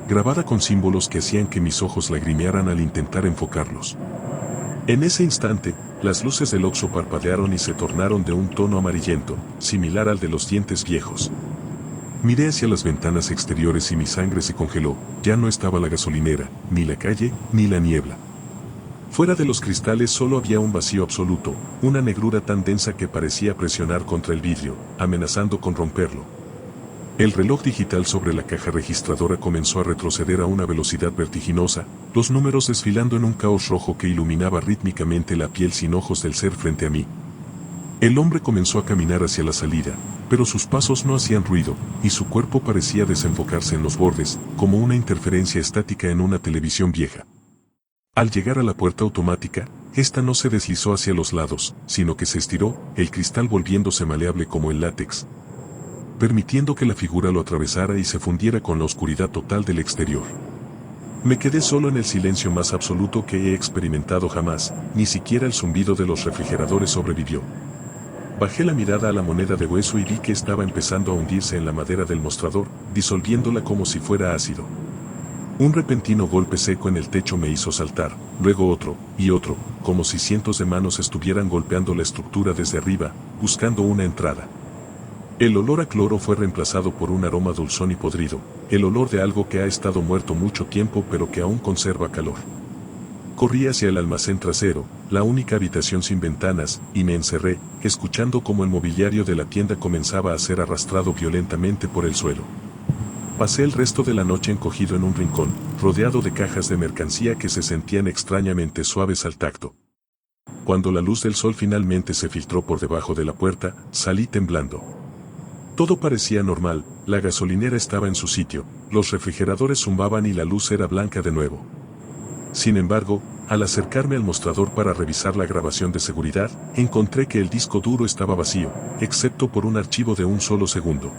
grabada con símbolos que hacían que mis ojos lagrimearan al intentar enfocarlos. En ese instante, las luces del Oxxo parpadearon y se tornaron de un tono amarillento, similar al de los dientes viejos. Miré hacia las ventanas exteriores y mi sangre se congeló. Ya no estaba la gasolinera, ni la calle, ni la niebla. Fuera de los cristales solo había un vacío absoluto, una negrura tan densa que parecía presionar contra el vidrio, amenazando con romperlo. El reloj digital sobre la caja registradora comenzó a retroceder a una velocidad vertiginosa, los números desfilando en un caos rojo que iluminaba rítmicamente la piel sin ojos del ser frente a mí. El hombre comenzó a caminar hacia la salida, pero sus pasos no hacían ruido, y su cuerpo parecía desenfocarse en los bordes, como una interferencia estática en una televisión vieja. Al llegar a la puerta automática, esta no se deslizó hacia los lados, sino que se estiró, el cristal volviéndose maleable como el látex, permitiendo que la figura lo atravesara y se fundiera con la oscuridad total del exterior. Me quedé solo en el silencio más absoluto que he experimentado jamás, ni siquiera el zumbido de los refrigeradores sobrevivió. Bajé la mirada a la moneda de hueso y vi que estaba empezando a hundirse en la madera del mostrador, disolviéndola como si fuera ácido. Un repentino golpe seco en el techo me hizo saltar, luego otro, y otro, como si cientos de manos estuvieran golpeando la estructura desde arriba, buscando una entrada. El olor a cloro fue reemplazado por un aroma dulzón y podrido, el olor de algo que ha estado muerto mucho tiempo pero que aún conserva calor. Corrí hacia el almacén trasero, la única habitación sin ventanas, y me encerré, escuchando cómo el mobiliario de la tienda comenzaba a ser arrastrado violentamente por el suelo. Pasé el resto de la noche encogido en un rincón, rodeado de cajas de mercancía que se sentían extrañamente suaves al tacto. Cuando la luz del sol finalmente se filtró por debajo de la puerta, salí temblando. Todo parecía normal, la gasolinera estaba en su sitio, los refrigeradores zumbaban y la luz era blanca de nuevo. Sin embargo, al acercarme al mostrador para revisar la grabación de seguridad, encontré que el disco duro estaba vacío, excepto por un archivo de un solo segundo.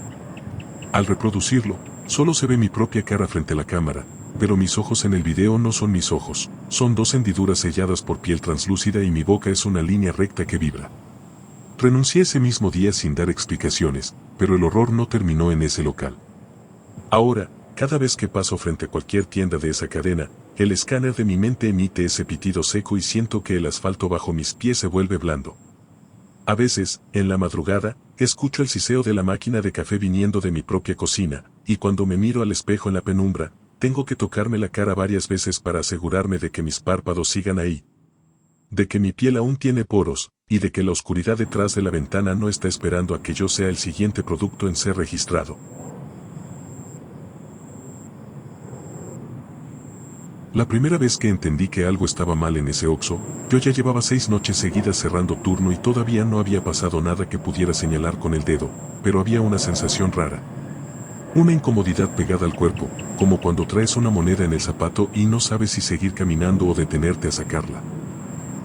Al reproducirlo, solo se ve mi propia cara frente a la cámara, pero mis ojos en el video no son mis ojos, son dos hendiduras selladas por piel translúcida y mi boca es una línea recta que vibra. Renuncié ese mismo día sin dar explicaciones, pero el horror no terminó en ese local. Ahora, cada vez que paso frente a cualquier tienda de esa cadena, el escáner de mi mente emite ese pitido seco y siento que el asfalto bajo mis pies se vuelve blando. A veces, en la madrugada, escucho el siseo de la máquina de café viniendo de mi propia cocina, y cuando me miro al espejo en la penumbra, tengo que tocarme la cara varias veces para asegurarme de que mis párpados sigan ahí, de que mi piel aún tiene poros, y de que la oscuridad detrás de la ventana no está esperando a que yo sea el siguiente producto en ser registrado. La primera vez que entendí que algo estaba mal en ese Oxxo, yo ya llevaba 6 noches seguidas cerrando turno y todavía no había pasado nada que pudiera señalar con el dedo, pero había una sensación rara. Una incomodidad pegada al cuerpo, como cuando traes una moneda en el zapato y no sabes si seguir caminando o detenerte a sacarla.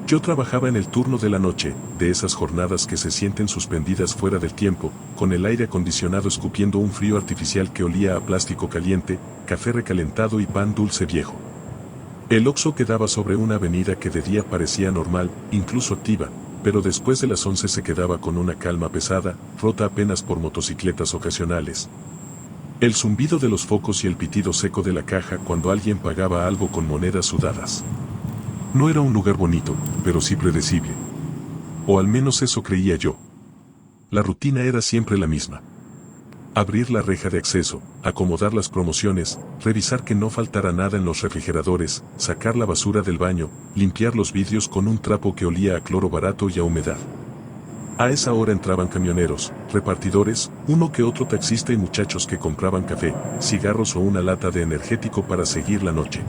Yo trabajaba en el turno de la noche, de esas jornadas que se sienten suspendidas fuera del tiempo, con el aire acondicionado escupiendo un frío artificial que olía a plástico caliente, café recalentado y pan dulce viejo. El Oxxo quedaba sobre una avenida que de día parecía normal, incluso activa, pero después de las 11 se quedaba con una calma pesada, rota apenas por motocicletas ocasionales. El zumbido de los focos y el pitido seco de la caja cuando alguien pagaba algo con monedas sudadas. No era un lugar bonito, pero sí predecible. O al menos eso creía yo. La rutina era siempre la misma. Abrir la reja de acceso, acomodar las promociones, revisar que no faltara nada en los refrigeradores, sacar la basura del baño, limpiar los vidrios con un trapo que olía a cloro barato y a humedad. A esa hora entraban camioneros, repartidores, uno que otro taxista y muchachos que compraban café, cigarros o una lata de energético para seguir la noche.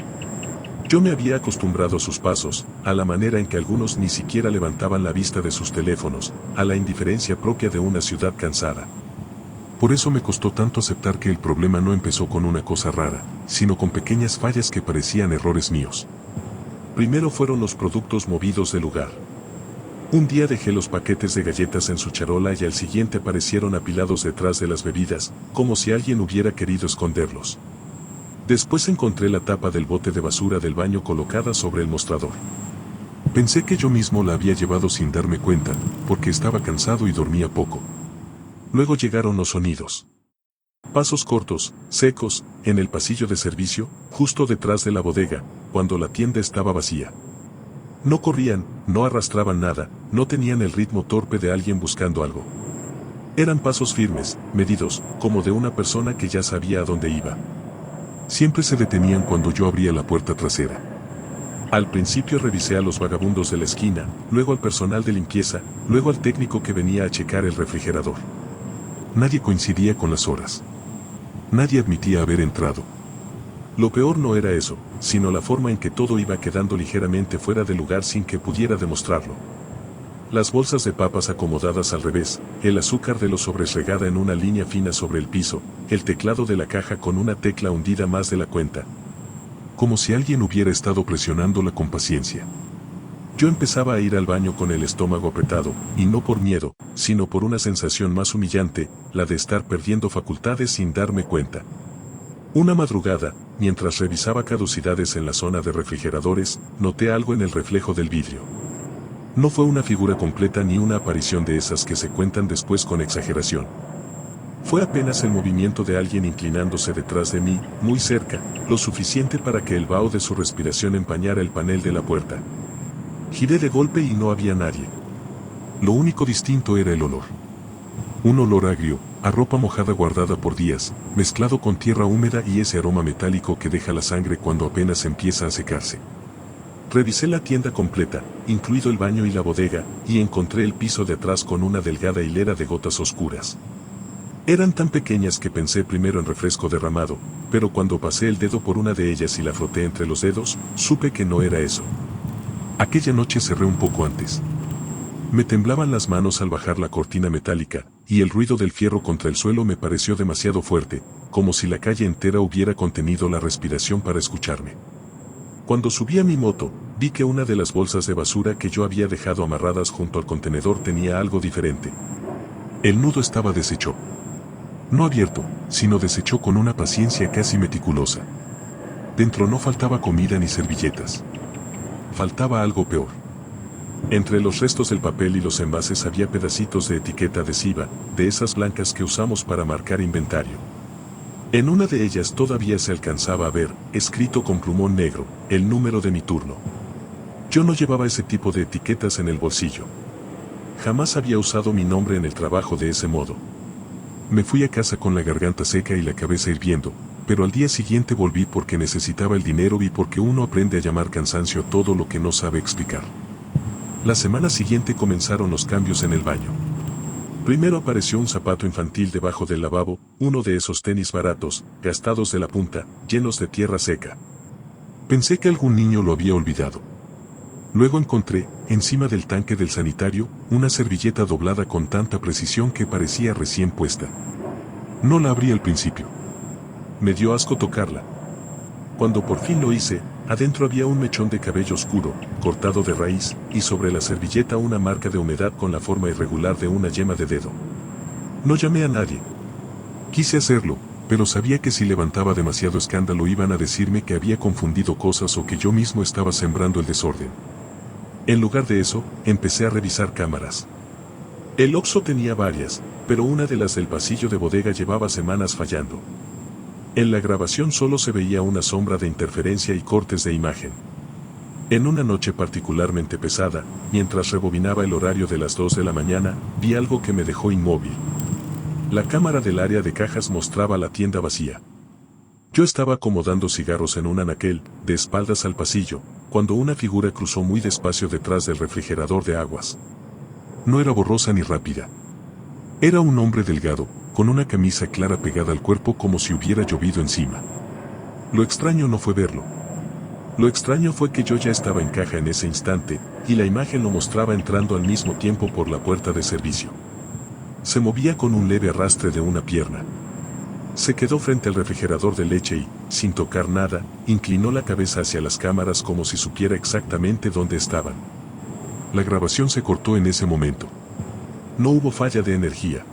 Yo me había acostumbrado a sus pasos, a la manera en que algunos ni siquiera levantaban la vista de sus teléfonos, a la indiferencia propia de una ciudad cansada. Por eso me costó tanto aceptar que el problema no empezó con una cosa rara, sino con pequeñas fallas que parecían errores míos. Primero fueron los productos movidos del lugar. Un día dejé los paquetes de galletas en su charola y al siguiente aparecieron apilados detrás de las bebidas, como si alguien hubiera querido esconderlos. Después encontré la tapa del bote de basura del baño colocada sobre el mostrador. Pensé que yo mismo la había llevado sin darme cuenta, porque estaba cansado y dormía poco. Luego llegaron los sonidos. Pasos cortos, secos, en el pasillo de servicio, justo detrás de la bodega, cuando la tienda estaba vacía. No corrían, no arrastraban nada, no tenían el ritmo torpe de alguien buscando algo. Eran pasos firmes, medidos, como de una persona que ya sabía a dónde iba. Siempre se detenían cuando yo abría la puerta trasera. Al principio revisé a los vagabundos de la esquina, luego al personal de limpieza, luego al técnico que venía a checar el refrigerador. Nadie coincidía con las horas. Nadie admitía haber entrado. Lo peor no era eso, sino la forma en que todo iba quedando ligeramente fuera de lugar sin que pudiera demostrarlo. Las bolsas de papas acomodadas al revés, el azúcar de los sobres regada en una línea fina sobre el piso, el teclado de la caja con una tecla hundida más de la cuenta. Como si alguien hubiera estado presionándola con paciencia. Yo empezaba a ir al baño con el estómago apretado, y no por miedo, sino por una sensación más humillante, la de estar perdiendo facultades sin darme cuenta. Una madrugada, mientras revisaba caducidades en la zona de refrigeradores, noté algo en el reflejo del vidrio. No fue una figura completa ni una aparición de esas que se cuentan después con exageración. Fue apenas el movimiento de alguien inclinándose detrás de mí, muy cerca, lo suficiente para que el vaho de su respiración empañara el panel de la puerta. Giré de golpe y no había nadie. Lo único distinto era el olor. Un olor agrio, a ropa mojada guardada por días, mezclado con tierra húmeda y ese aroma metálico que deja la sangre cuando apenas empieza a secarse. Revisé la tienda completa, incluido el baño y la bodega, y encontré el piso de atrás con una delgada hilera de gotas oscuras. Eran tan pequeñas que pensé primero en refresco derramado, pero cuando pasé el dedo por una de ellas y la froté entre los dedos, supe que no era eso. Aquella noche cerré un poco antes. Me temblaban las manos al bajar la cortina metálica, y el ruido del fierro contra el suelo me pareció demasiado fuerte, como si la calle entera hubiera contenido la respiración para escucharme. Cuando subí a mi moto, vi que una de las bolsas de basura que yo había dejado amarradas junto al contenedor tenía algo diferente. El nudo estaba deshecho. No abierto, sino deshecho con una paciencia casi meticulosa. Dentro no faltaba comida ni servilletas. Faltaba algo peor. Entre los restos del papel y los envases había pedacitos de etiqueta adhesiva, de esas blancas que usamos para marcar inventario. En una de ellas todavía se alcanzaba a ver, escrito con plumón negro, el número de mi turno. Yo no llevaba ese tipo de etiquetas en el bolsillo. Jamás había usado mi nombre en el trabajo de ese modo. Me fui a casa con la garganta seca y la cabeza hirviendo, pero al día siguiente volví porque necesitaba el dinero y porque uno aprende a llamar cansancio todo lo que no sabe explicar. La semana siguiente comenzaron los cambios en el baño. Primero apareció un zapato infantil debajo del lavabo, uno de esos tenis baratos, gastados de la punta, llenos de tierra seca. Pensé que algún niño lo había olvidado. Luego encontré, encima del tanque del sanitario, una servilleta doblada con tanta precisión que parecía recién puesta. No la abrí al principio. Me dio asco tocarla. Cuando por fin lo hice, adentro había un mechón de cabello oscuro, cortado de raíz, y sobre la servilleta una marca de humedad con la forma irregular de una yema de dedo. No llamé a nadie. Quise hacerlo, pero sabía que si levantaba demasiado escándalo iban a decirme que había confundido cosas o que yo mismo estaba sembrando el desorden. En lugar de eso, empecé a revisar cámaras. El Oxxo tenía varias, pero una de las del pasillo de bodega llevaba semanas fallando. En la grabación solo se veía una sombra de interferencia y cortes de imagen. En una noche particularmente pesada, mientras rebobinaba el horario de las 2 de la mañana, vi algo que me dejó inmóvil. La cámara del área de cajas mostraba la tienda vacía. Yo estaba acomodando cigarros en un anaquel, de espaldas al pasillo, cuando una figura cruzó muy despacio detrás del refrigerador de aguas. No era borrosa ni rápida. Era un hombre delgado, con una camisa clara pegada al cuerpo como si hubiera llovido encima. Lo extraño no fue verlo. Lo extraño fue que yo ya estaba en caja en ese instante, y la imagen lo mostraba entrando al mismo tiempo por la puerta de servicio. Se movía con un leve arrastre de una pierna. Se quedó frente al refrigerador de leche y, sin tocar nada, inclinó la cabeza hacia las cámaras como si supiera exactamente dónde estaban. La grabación se cortó en ese momento. No hubo falla de energía.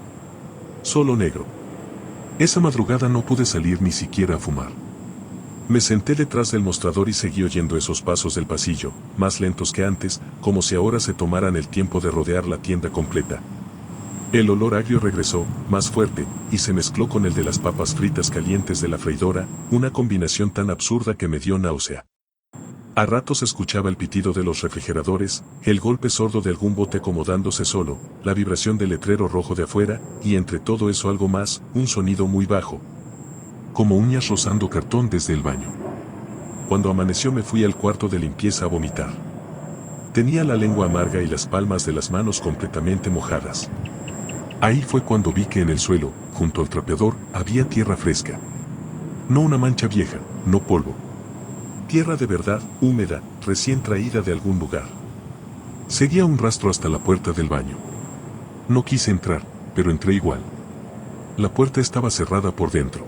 Solo negro. Esa madrugada no pude salir ni siquiera a fumar. Me senté detrás del mostrador y seguí oyendo esos pasos del pasillo, más lentos que antes, como si ahora se tomaran el tiempo de rodear la tienda completa. El olor agrio regresó, más fuerte, y se mezcló con el de las papas fritas calientes de la freidora, una combinación tan absurda que me dio náusea. A ratos escuchaba el pitido de los refrigeradores, el golpe sordo de algún bote acomodándose solo, la vibración del letrero rojo de afuera, y entre todo eso algo más, un sonido muy bajo, como uñas rozando cartón desde el baño. Cuando amaneció me fui al cuarto de limpieza a vomitar. Tenía la lengua amarga y las palmas de las manos completamente mojadas. Ahí fue cuando vi que en el suelo, junto al trapeador, había tierra fresca. No una mancha vieja, no polvo. Tierra de verdad, húmeda, recién traída de algún lugar. Seguía un rastro hasta la puerta del baño. No quise entrar, pero entré igual. La puerta estaba cerrada por dentro.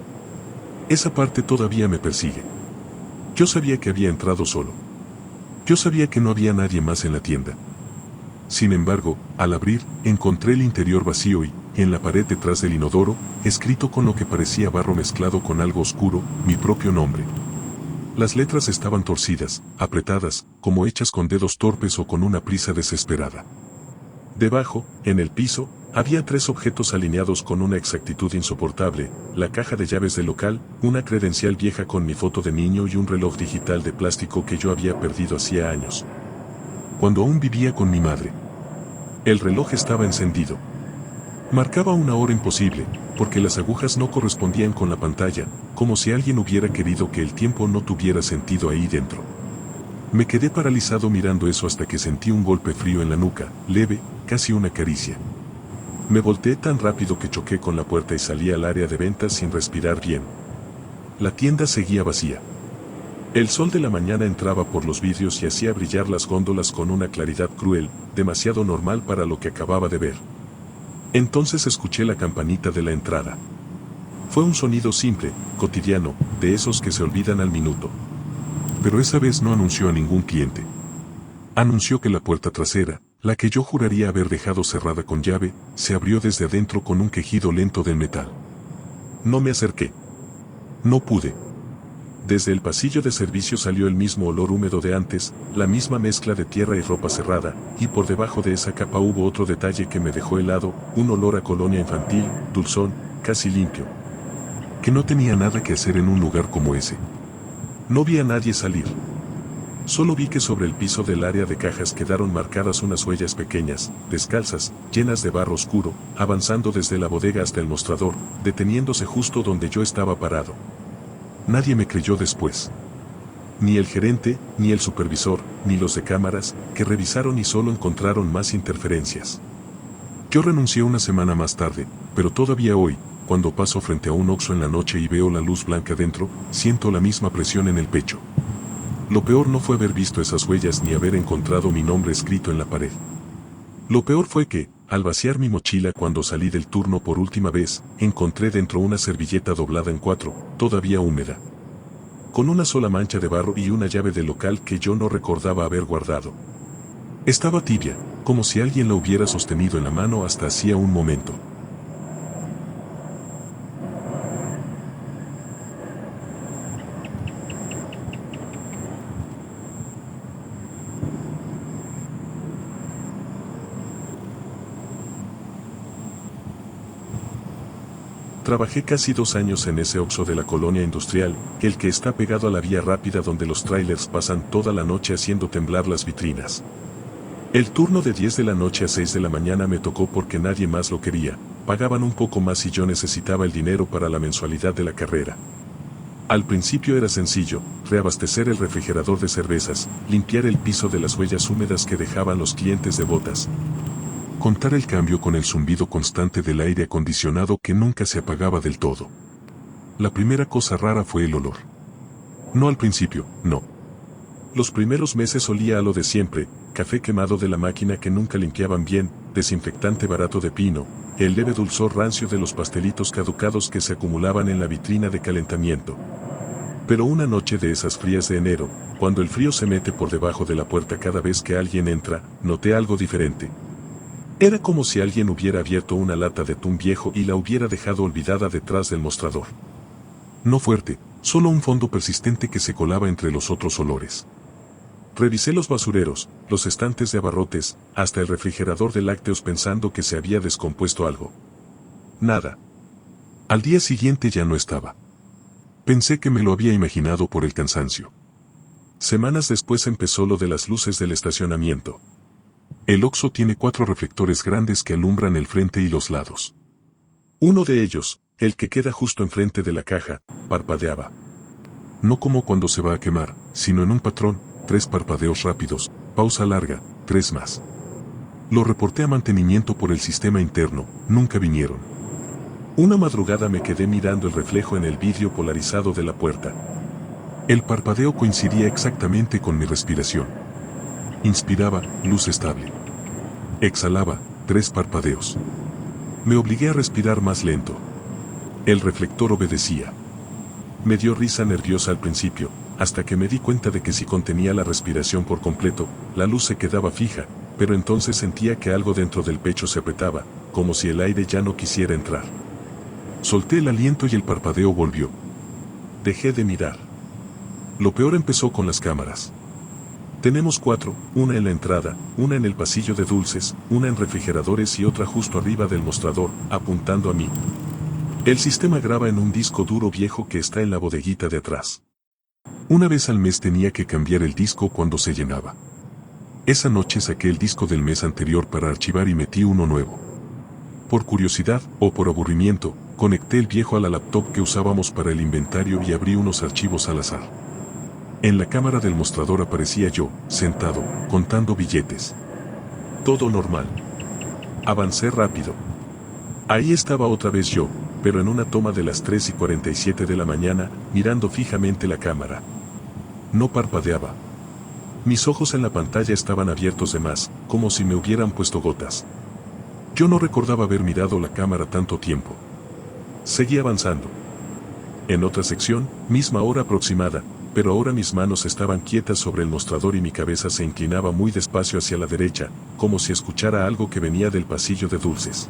Esa parte todavía me persigue. Yo sabía que había entrado solo. Yo sabía que no había nadie más en la tienda. Sin embargo, al abrir, encontré el interior vacío y, en la pared detrás del inodoro, escrito con lo que parecía barro mezclado con algo oscuro, mi propio nombre. Las letras estaban torcidas, apretadas, como hechas con dedos torpes o con una prisa desesperada. Debajo, en el piso, había 3 objetos alineados con una exactitud insoportable: la caja de llaves del local, una credencial vieja con mi foto de niño y un reloj digital de plástico que yo había perdido hacía años, cuando aún vivía con mi madre. El reloj estaba encendido. Marcaba una hora imposible, porque las agujas no correspondían con la pantalla, como si alguien hubiera querido que el tiempo no tuviera sentido ahí dentro. Me quedé paralizado mirando eso hasta que sentí un golpe frío en la nuca, leve, casi una caricia. Me volteé tan rápido que choqué con la puerta y salí al área de ventas sin respirar bien. La tienda seguía vacía. El sol de la mañana entraba por los vidrios y hacía brillar las góndolas con una claridad cruel, demasiado normal para lo que acababa de ver. Entonces escuché la campanita de la entrada. Fue un sonido simple, cotidiano, de esos que se olvidan al minuto. Pero esa vez no anunció a ningún cliente. Anunció que la puerta trasera, la que yo juraría haber dejado cerrada con llave, se abrió desde adentro con un quejido lento del metal. No me acerqué. No pude. Desde el pasillo de servicio salió el mismo olor húmedo de antes, la misma mezcla de tierra y ropa cerrada, y por debajo de esa capa hubo otro detalle que me dejó helado, un olor a colonia infantil, dulzón, casi limpio. Que no tenía nada que hacer en un lugar como ese. No vi a nadie salir. Solo vi que sobre el piso del área de cajas quedaron marcadas unas huellas pequeñas, descalzas, llenas de barro oscuro, avanzando desde la bodega hasta el mostrador, deteniéndose justo donde yo estaba parado. Nadie me creyó después. Ni el gerente, ni el supervisor, ni los de cámaras, que revisaron y solo encontraron más interferencias. Yo renuncié una semana más tarde, pero todavía hoy, cuando paso frente a un Oxxo en la noche y veo la luz blanca dentro, siento la misma presión en el pecho. Lo peor no fue haber visto esas huellas ni haber encontrado mi nombre escrito en la pared. Lo peor fue que, al vaciar mi mochila cuando salí del turno por última vez, encontré dentro una servilleta doblada en 4, todavía húmeda, con una sola mancha de barro y una llave del local que yo no recordaba haber guardado. Estaba tibia, como si alguien la hubiera sostenido en la mano hasta hacía un momento. Trabajé casi 2 años en ese Oxxo de la colonia industrial, el que está pegado a la vía rápida donde los trailers pasan toda la noche haciendo temblar las vitrinas. El turno de 10 de la noche a 6 de la mañana me tocó porque nadie más lo quería, pagaban un poco más y yo necesitaba el dinero para la mensualidad de la carrera. Al principio era sencillo, reabastecer el refrigerador de cervezas, limpiar el piso de las huellas húmedas que dejaban los clientes de botas, contar el cambio con el zumbido constante del aire acondicionado que nunca se apagaba del todo. La primera cosa rara fue el olor. No al principio, no. Los primeros meses olía a lo de siempre: café quemado de la máquina que nunca limpiaban bien, desinfectante barato de pino, el leve dulzor rancio de los pastelitos caducados que se acumulaban en la vitrina de calentamiento. Pero una noche de esas frías de enero, cuando el frío se mete por debajo de la puerta cada vez que alguien entra, noté algo diferente. Era como si alguien hubiera abierto una lata de atún viejo y la hubiera dejado olvidada detrás del mostrador. No fuerte, solo un fondo persistente que se colaba entre los otros olores. Revisé los basureros, los estantes de abarrotes, hasta el refrigerador de lácteos pensando que se había descompuesto algo. Nada. Al día siguiente ya no estaba. Pensé que me lo había imaginado por el cansancio. Semanas después empezó lo de las luces del estacionamiento. El Oxxo tiene 4 reflectores grandes que alumbran el frente y los lados. Uno de ellos, el que queda justo enfrente de la caja, parpadeaba. No como cuando se va a quemar, sino en un patrón, 3 parpadeos rápidos, pausa larga, 3 más. Lo reporté a mantenimiento por el sistema interno, nunca vinieron. Una madrugada me quedé mirando el reflejo en el vidrio polarizado de la puerta. El parpadeo coincidía exactamente con mi respiración. Inspiraba, luz estable. Exhalaba, 3 parpadeos. Me obligué a respirar más lento. El reflector obedecía. Me dio risa nerviosa al principio, hasta que me di cuenta de que si contenía la respiración por completo, la luz se quedaba fija, pero entonces sentía que algo dentro del pecho se apretaba, como si el aire ya no quisiera entrar. Solté el aliento y el parpadeo volvió. Dejé de mirar. Lo peor empezó con las cámaras. Tenemos 4, una en la entrada, una en el pasillo de dulces, una en refrigeradores y otra justo arriba del mostrador, apuntando a mí. El sistema graba en un disco duro viejo que está en la bodeguita de atrás. Una vez al mes tenía que cambiar el disco cuando se llenaba. Esa noche saqué el disco del mes anterior para archivar y metí uno nuevo. Por curiosidad, o por aburrimiento, conecté el viejo a la laptop que usábamos para el inventario y abrí unos archivos al azar. En la cámara del mostrador aparecía yo, sentado, contando billetes. Todo normal. Avancé rápido. Ahí estaba otra vez yo, pero en una toma de las 3:47 de la mañana, mirando fijamente la cámara. No parpadeaba. Mis ojos en la pantalla estaban abiertos de más, como si me hubieran puesto gotas. Yo no recordaba haber mirado la cámara tanto tiempo. Seguí avanzando. En otra sección, misma hora aproximada, pero ahora mis manos estaban quietas sobre el mostrador y mi cabeza se inclinaba muy despacio hacia la derecha, como si escuchara algo que venía del pasillo de dulces.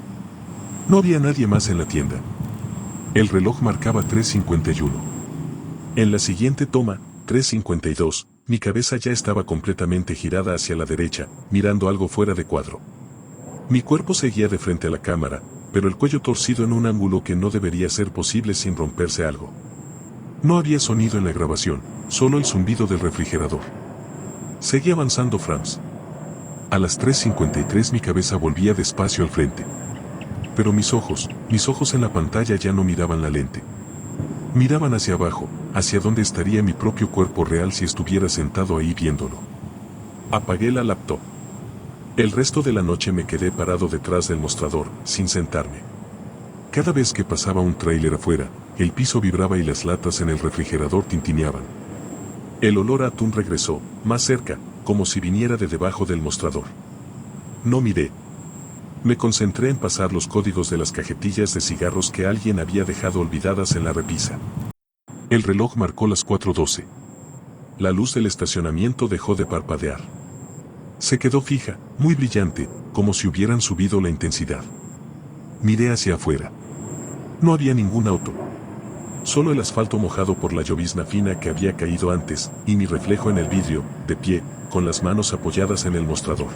No había nadie más en la tienda. El reloj marcaba 3:51. En la siguiente toma, 3:52, mi cabeza ya estaba completamente girada hacia la derecha, mirando algo fuera de cuadro. Mi cuerpo seguía de frente a la cámara, pero el cuello torcido en un ángulo que no debería ser posible sin romperse algo. No había sonido en la grabación, solo el zumbido del refrigerador. Seguí avanzando Franz. A las 3:53 mi cabeza volvía despacio al frente. Pero mis ojos en la pantalla ya no miraban la lente. Miraban hacia abajo, hacia donde estaría mi propio cuerpo real si estuviera sentado ahí viéndolo. Apagué la laptop. El resto de la noche me quedé parado detrás del mostrador, sin sentarme. Cada vez que pasaba un tráiler afuera, el piso vibraba y las latas en el refrigerador tintineaban. El olor a atún regresó, más cerca, como si viniera de debajo del mostrador. No miré. Me concentré en pasar los códigos de las cajetillas de cigarros que alguien había dejado olvidadas en la repisa. El reloj marcó las 4:12. La luz del estacionamiento dejó de parpadear. Se quedó fija, muy brillante, como si hubieran subido la intensidad. Miré hacia afuera. No había ningún auto. Solo el asfalto mojado por la llovizna fina que había caído antes, y mi reflejo en el vidrio, de pie, con las manos apoyadas en el mostrador.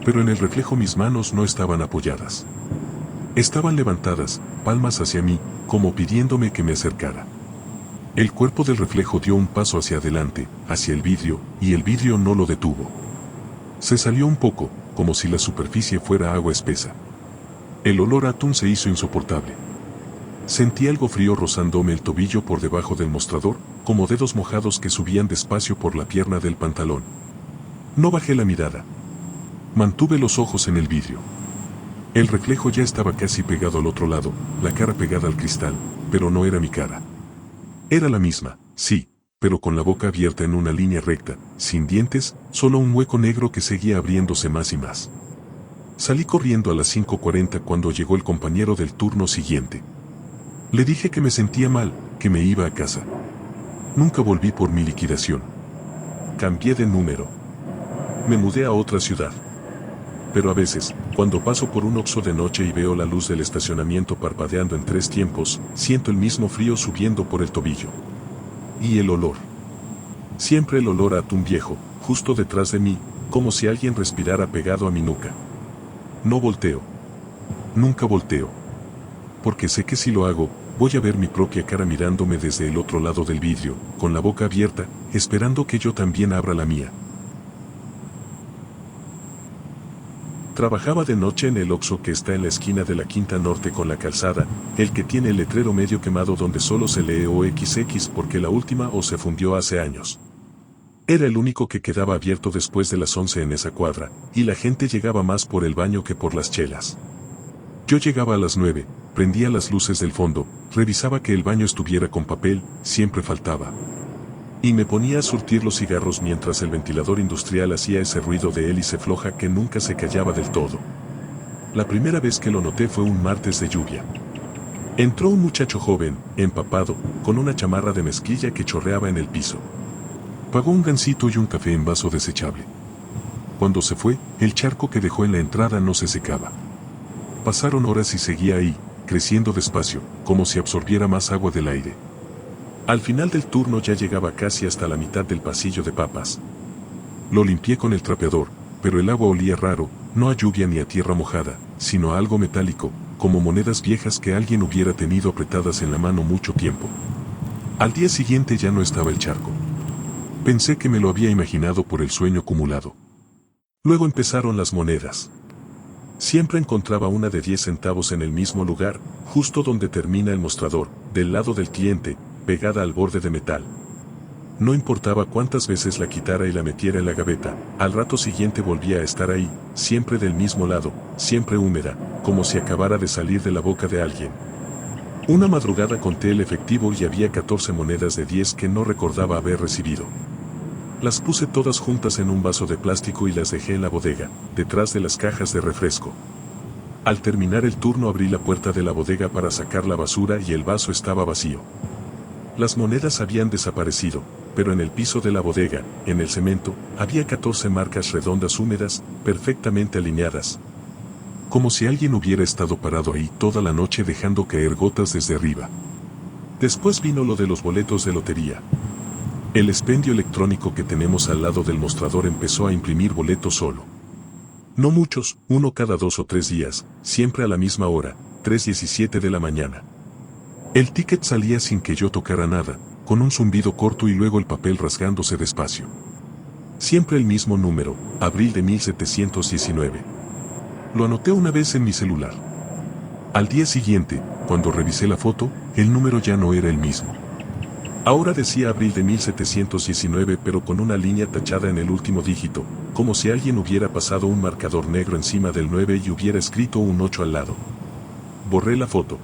Pero en el reflejo mis manos no estaban apoyadas. Estaban levantadas, palmas hacia mí, como pidiéndome que me acercara. El cuerpo del reflejo dio un paso hacia adelante, hacia el vidrio, y el vidrio no lo detuvo. Se salió un poco, como si la superficie fuera agua espesa. El olor a atún se hizo insoportable. Sentí algo frío rozándome el tobillo por debajo del mostrador, como dedos mojados que subían despacio por la pierna del pantalón. No bajé la mirada. Mantuve los ojos en el vidrio. El reflejo ya estaba casi pegado al otro lado, la cara pegada al cristal, pero no era mi cara. Era la misma, sí, pero con la boca abierta en una línea recta, sin dientes, solo un hueco negro que seguía abriéndose más y más. Salí corriendo a las 5:40 cuando llegó el compañero del turno siguiente. Le dije que me sentía mal, que me iba a casa. Nunca volví por mi liquidación. Cambié de número. Me mudé a otra ciudad. pero a veces, cuando paso por un Oxxo de noche y veo la luz del estacionamiento parpadeando en 3 tiempos, siento el mismo frío subiendo por el tobillo. Y el olor. Siempre el olor a atún viejo, justo detrás de mí, como si alguien respirara pegado a mi nuca. No volteo. Nunca volteo. Porque sé que si lo hago, voy a ver mi propia cara mirándome desde el otro lado del vidrio, con la boca abierta, esperando que yo también abra la mía. Trabajaba de noche en el Oxxo que está en la esquina de la Quinta Norte con la calzada, el que tiene el letrero medio quemado donde solo se lee OXX porque la última O se fundió hace años. Era el único que quedaba abierto después de las 11 en esa cuadra, y la gente llegaba más por el baño que por las chelas. Yo llegaba a las 9, prendía las luces del fondo, revisaba que el baño estuviera con papel, siempre faltaba. Y me ponía a surtir los cigarros mientras el ventilador industrial hacía ese ruido de hélice floja que nunca se callaba del todo. La primera vez que lo noté fue un martes de lluvia. Entró un muchacho joven, empapado, con una chamarra de mezclilla que chorreaba en el piso. Pagó un gansito y un café en vaso desechable. Cuando se fue, el charco que dejó en la entrada no se secaba. Pasaron horas y seguía ahí, creciendo despacio, como si absorbiera más agua del aire. Al final del turno ya llegaba casi hasta la mitad del pasillo de papas. Lo limpié con el trapeador, pero el agua olía raro, no a lluvia ni a tierra mojada, sino a algo metálico, como monedas viejas que alguien hubiera tenido apretadas en la mano mucho tiempo. Al día siguiente ya no estaba el charco. Pensé que me lo había imaginado por el sueño acumulado. Luego empezaron las monedas. Siempre encontraba una de 10 centavos en el mismo lugar, justo donde termina el mostrador, del lado del cliente, pegada al borde de metal. No importaba cuántas veces la quitara y la metiera en la gaveta, al rato siguiente volvía a estar ahí, siempre del mismo lado, siempre húmeda, como si acabara de salir de la boca de alguien. Una madrugada conté el efectivo y había 14 monedas de 10 que no recordaba haber recibido. Las puse todas juntas en un vaso de plástico y las dejé en la bodega, detrás de las cajas de refresco. Al terminar el turno abrí la puerta de la bodega para sacar la basura y el vaso estaba vacío. Las monedas habían desaparecido, pero en el piso de la bodega, en el cemento, había 14 marcas redondas húmedas, perfectamente alineadas. Como si alguien hubiera estado parado ahí toda la noche dejando caer gotas desde arriba. Después vino lo de los boletos de lotería. El expendio electrónico que tenemos al lado del mostrador empezó a imprimir boletos solo. No muchos, uno cada 2 o 3 días, siempre a la misma hora, 3:17 de la mañana. El ticket salía sin que yo tocara nada, con un zumbido corto y luego el papel rasgándose despacio. Siempre el mismo número, abril de 1719. Lo anoté una vez en mi celular. Al día siguiente, cuando revisé la foto, el número ya no era el mismo. Ahora decía abril de 1719 pero con una línea tachada en el último dígito, como si alguien hubiera pasado un marcador negro encima del 9 y hubiera escrito un 8 al lado. Borré la foto.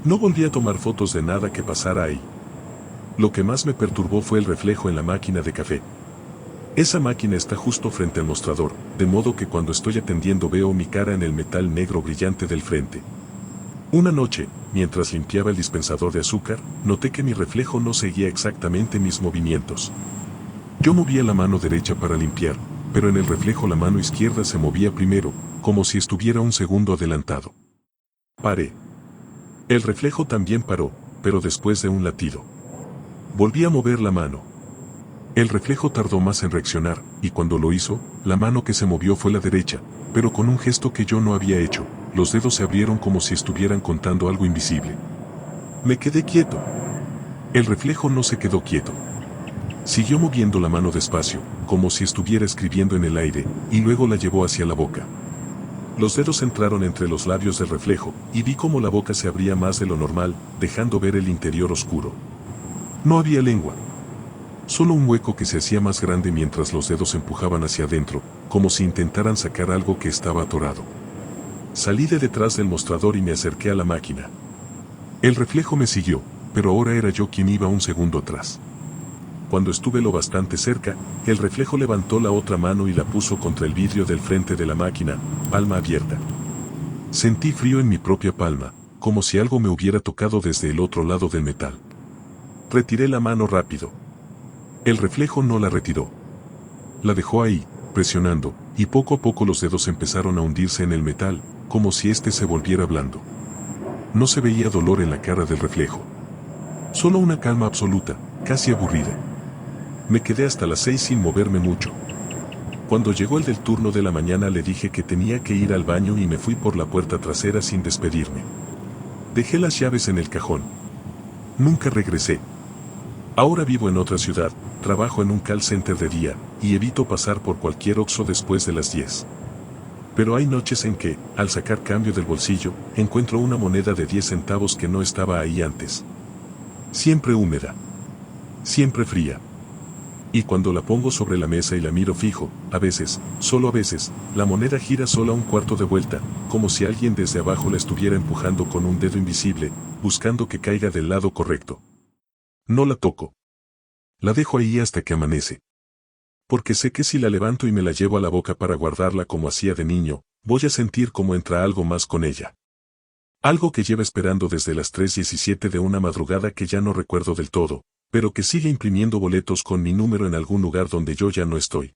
No volví a tomar fotos de nada que pasara ahí. Lo que más me perturbó fue el reflejo en la máquina de café. Esa máquina está justo frente al mostrador, de modo que cuando estoy atendiendo veo mi cara en el metal negro brillante del frente. Una noche, mientras limpiaba el dispensador de azúcar, noté que mi reflejo no seguía exactamente mis movimientos. Yo movía la mano derecha para limpiar, pero en el reflejo la mano izquierda se movía primero, como si estuviera un segundo adelantado. Paré. El reflejo también paró, pero después de un latido. Volví a mover la mano. El reflejo tardó más en reaccionar, y cuando lo hizo, la mano que se movió fue la derecha, pero con un gesto que yo no había hecho. Los dedos se abrieron como si estuvieran contando algo invisible. Me quedé quieto. El reflejo no se quedó quieto. Siguió moviendo la mano despacio, como si estuviera escribiendo en el aire, y luego la llevó hacia la boca. Los dedos entraron entre los labios del reflejo, y vi cómo la boca se abría más de lo normal, dejando ver el interior oscuro. No había lengua. Solo un hueco que se hacía más grande mientras los dedos empujaban hacia adentro, como si intentaran sacar algo que estaba atorado. Salí de detrás del mostrador y me acerqué a la máquina. El reflejo me siguió, pero ahora era yo quien iba un segundo atrás. Cuando estuve lo bastante cerca, el reflejo levantó la otra mano y la puso contra el vidrio del frente de la máquina, palma abierta. Sentí frío en mi propia palma, como si algo me hubiera tocado desde el otro lado del metal. Retiré la mano rápido. El reflejo no la retiró. La dejó ahí, presionando, y poco a poco los dedos empezaron a hundirse en el metal, como si éste se volviera blando. No se veía dolor en la cara del reflejo. Solo una calma absoluta, casi aburrida. Me quedé hasta las 6 sin moverme mucho. Cuando llegó el del turno de la mañana le dije que tenía que ir al baño y me fui por la puerta trasera sin despedirme. Dejé las llaves en el cajón. Nunca regresé. Ahora vivo en otra ciudad, trabajo en un call center de día, y evito pasar por cualquier Oxxo después de las 10. Pero hay noches en que, al sacar cambio del bolsillo, encuentro una moneda de 10 centavos que no estaba ahí antes. Siempre húmeda. Siempre fría. Y cuando la pongo sobre la mesa y la miro fijo, a veces, solo a veces, la moneda gira sola un cuarto de vuelta, como si alguien desde abajo la estuviera empujando con un dedo invisible, buscando que caiga del lado correcto. No la toco. La dejo ahí hasta que amanece. Porque sé que si la levanto y me la llevo a la boca para guardarla como hacía de niño, voy a sentir como entra algo más con ella. Algo que lleva esperando desde las 3:17 de una madrugada que ya no recuerdo del todo, pero que sigue imprimiendo boletos con mi número en algún lugar donde yo ya no estoy.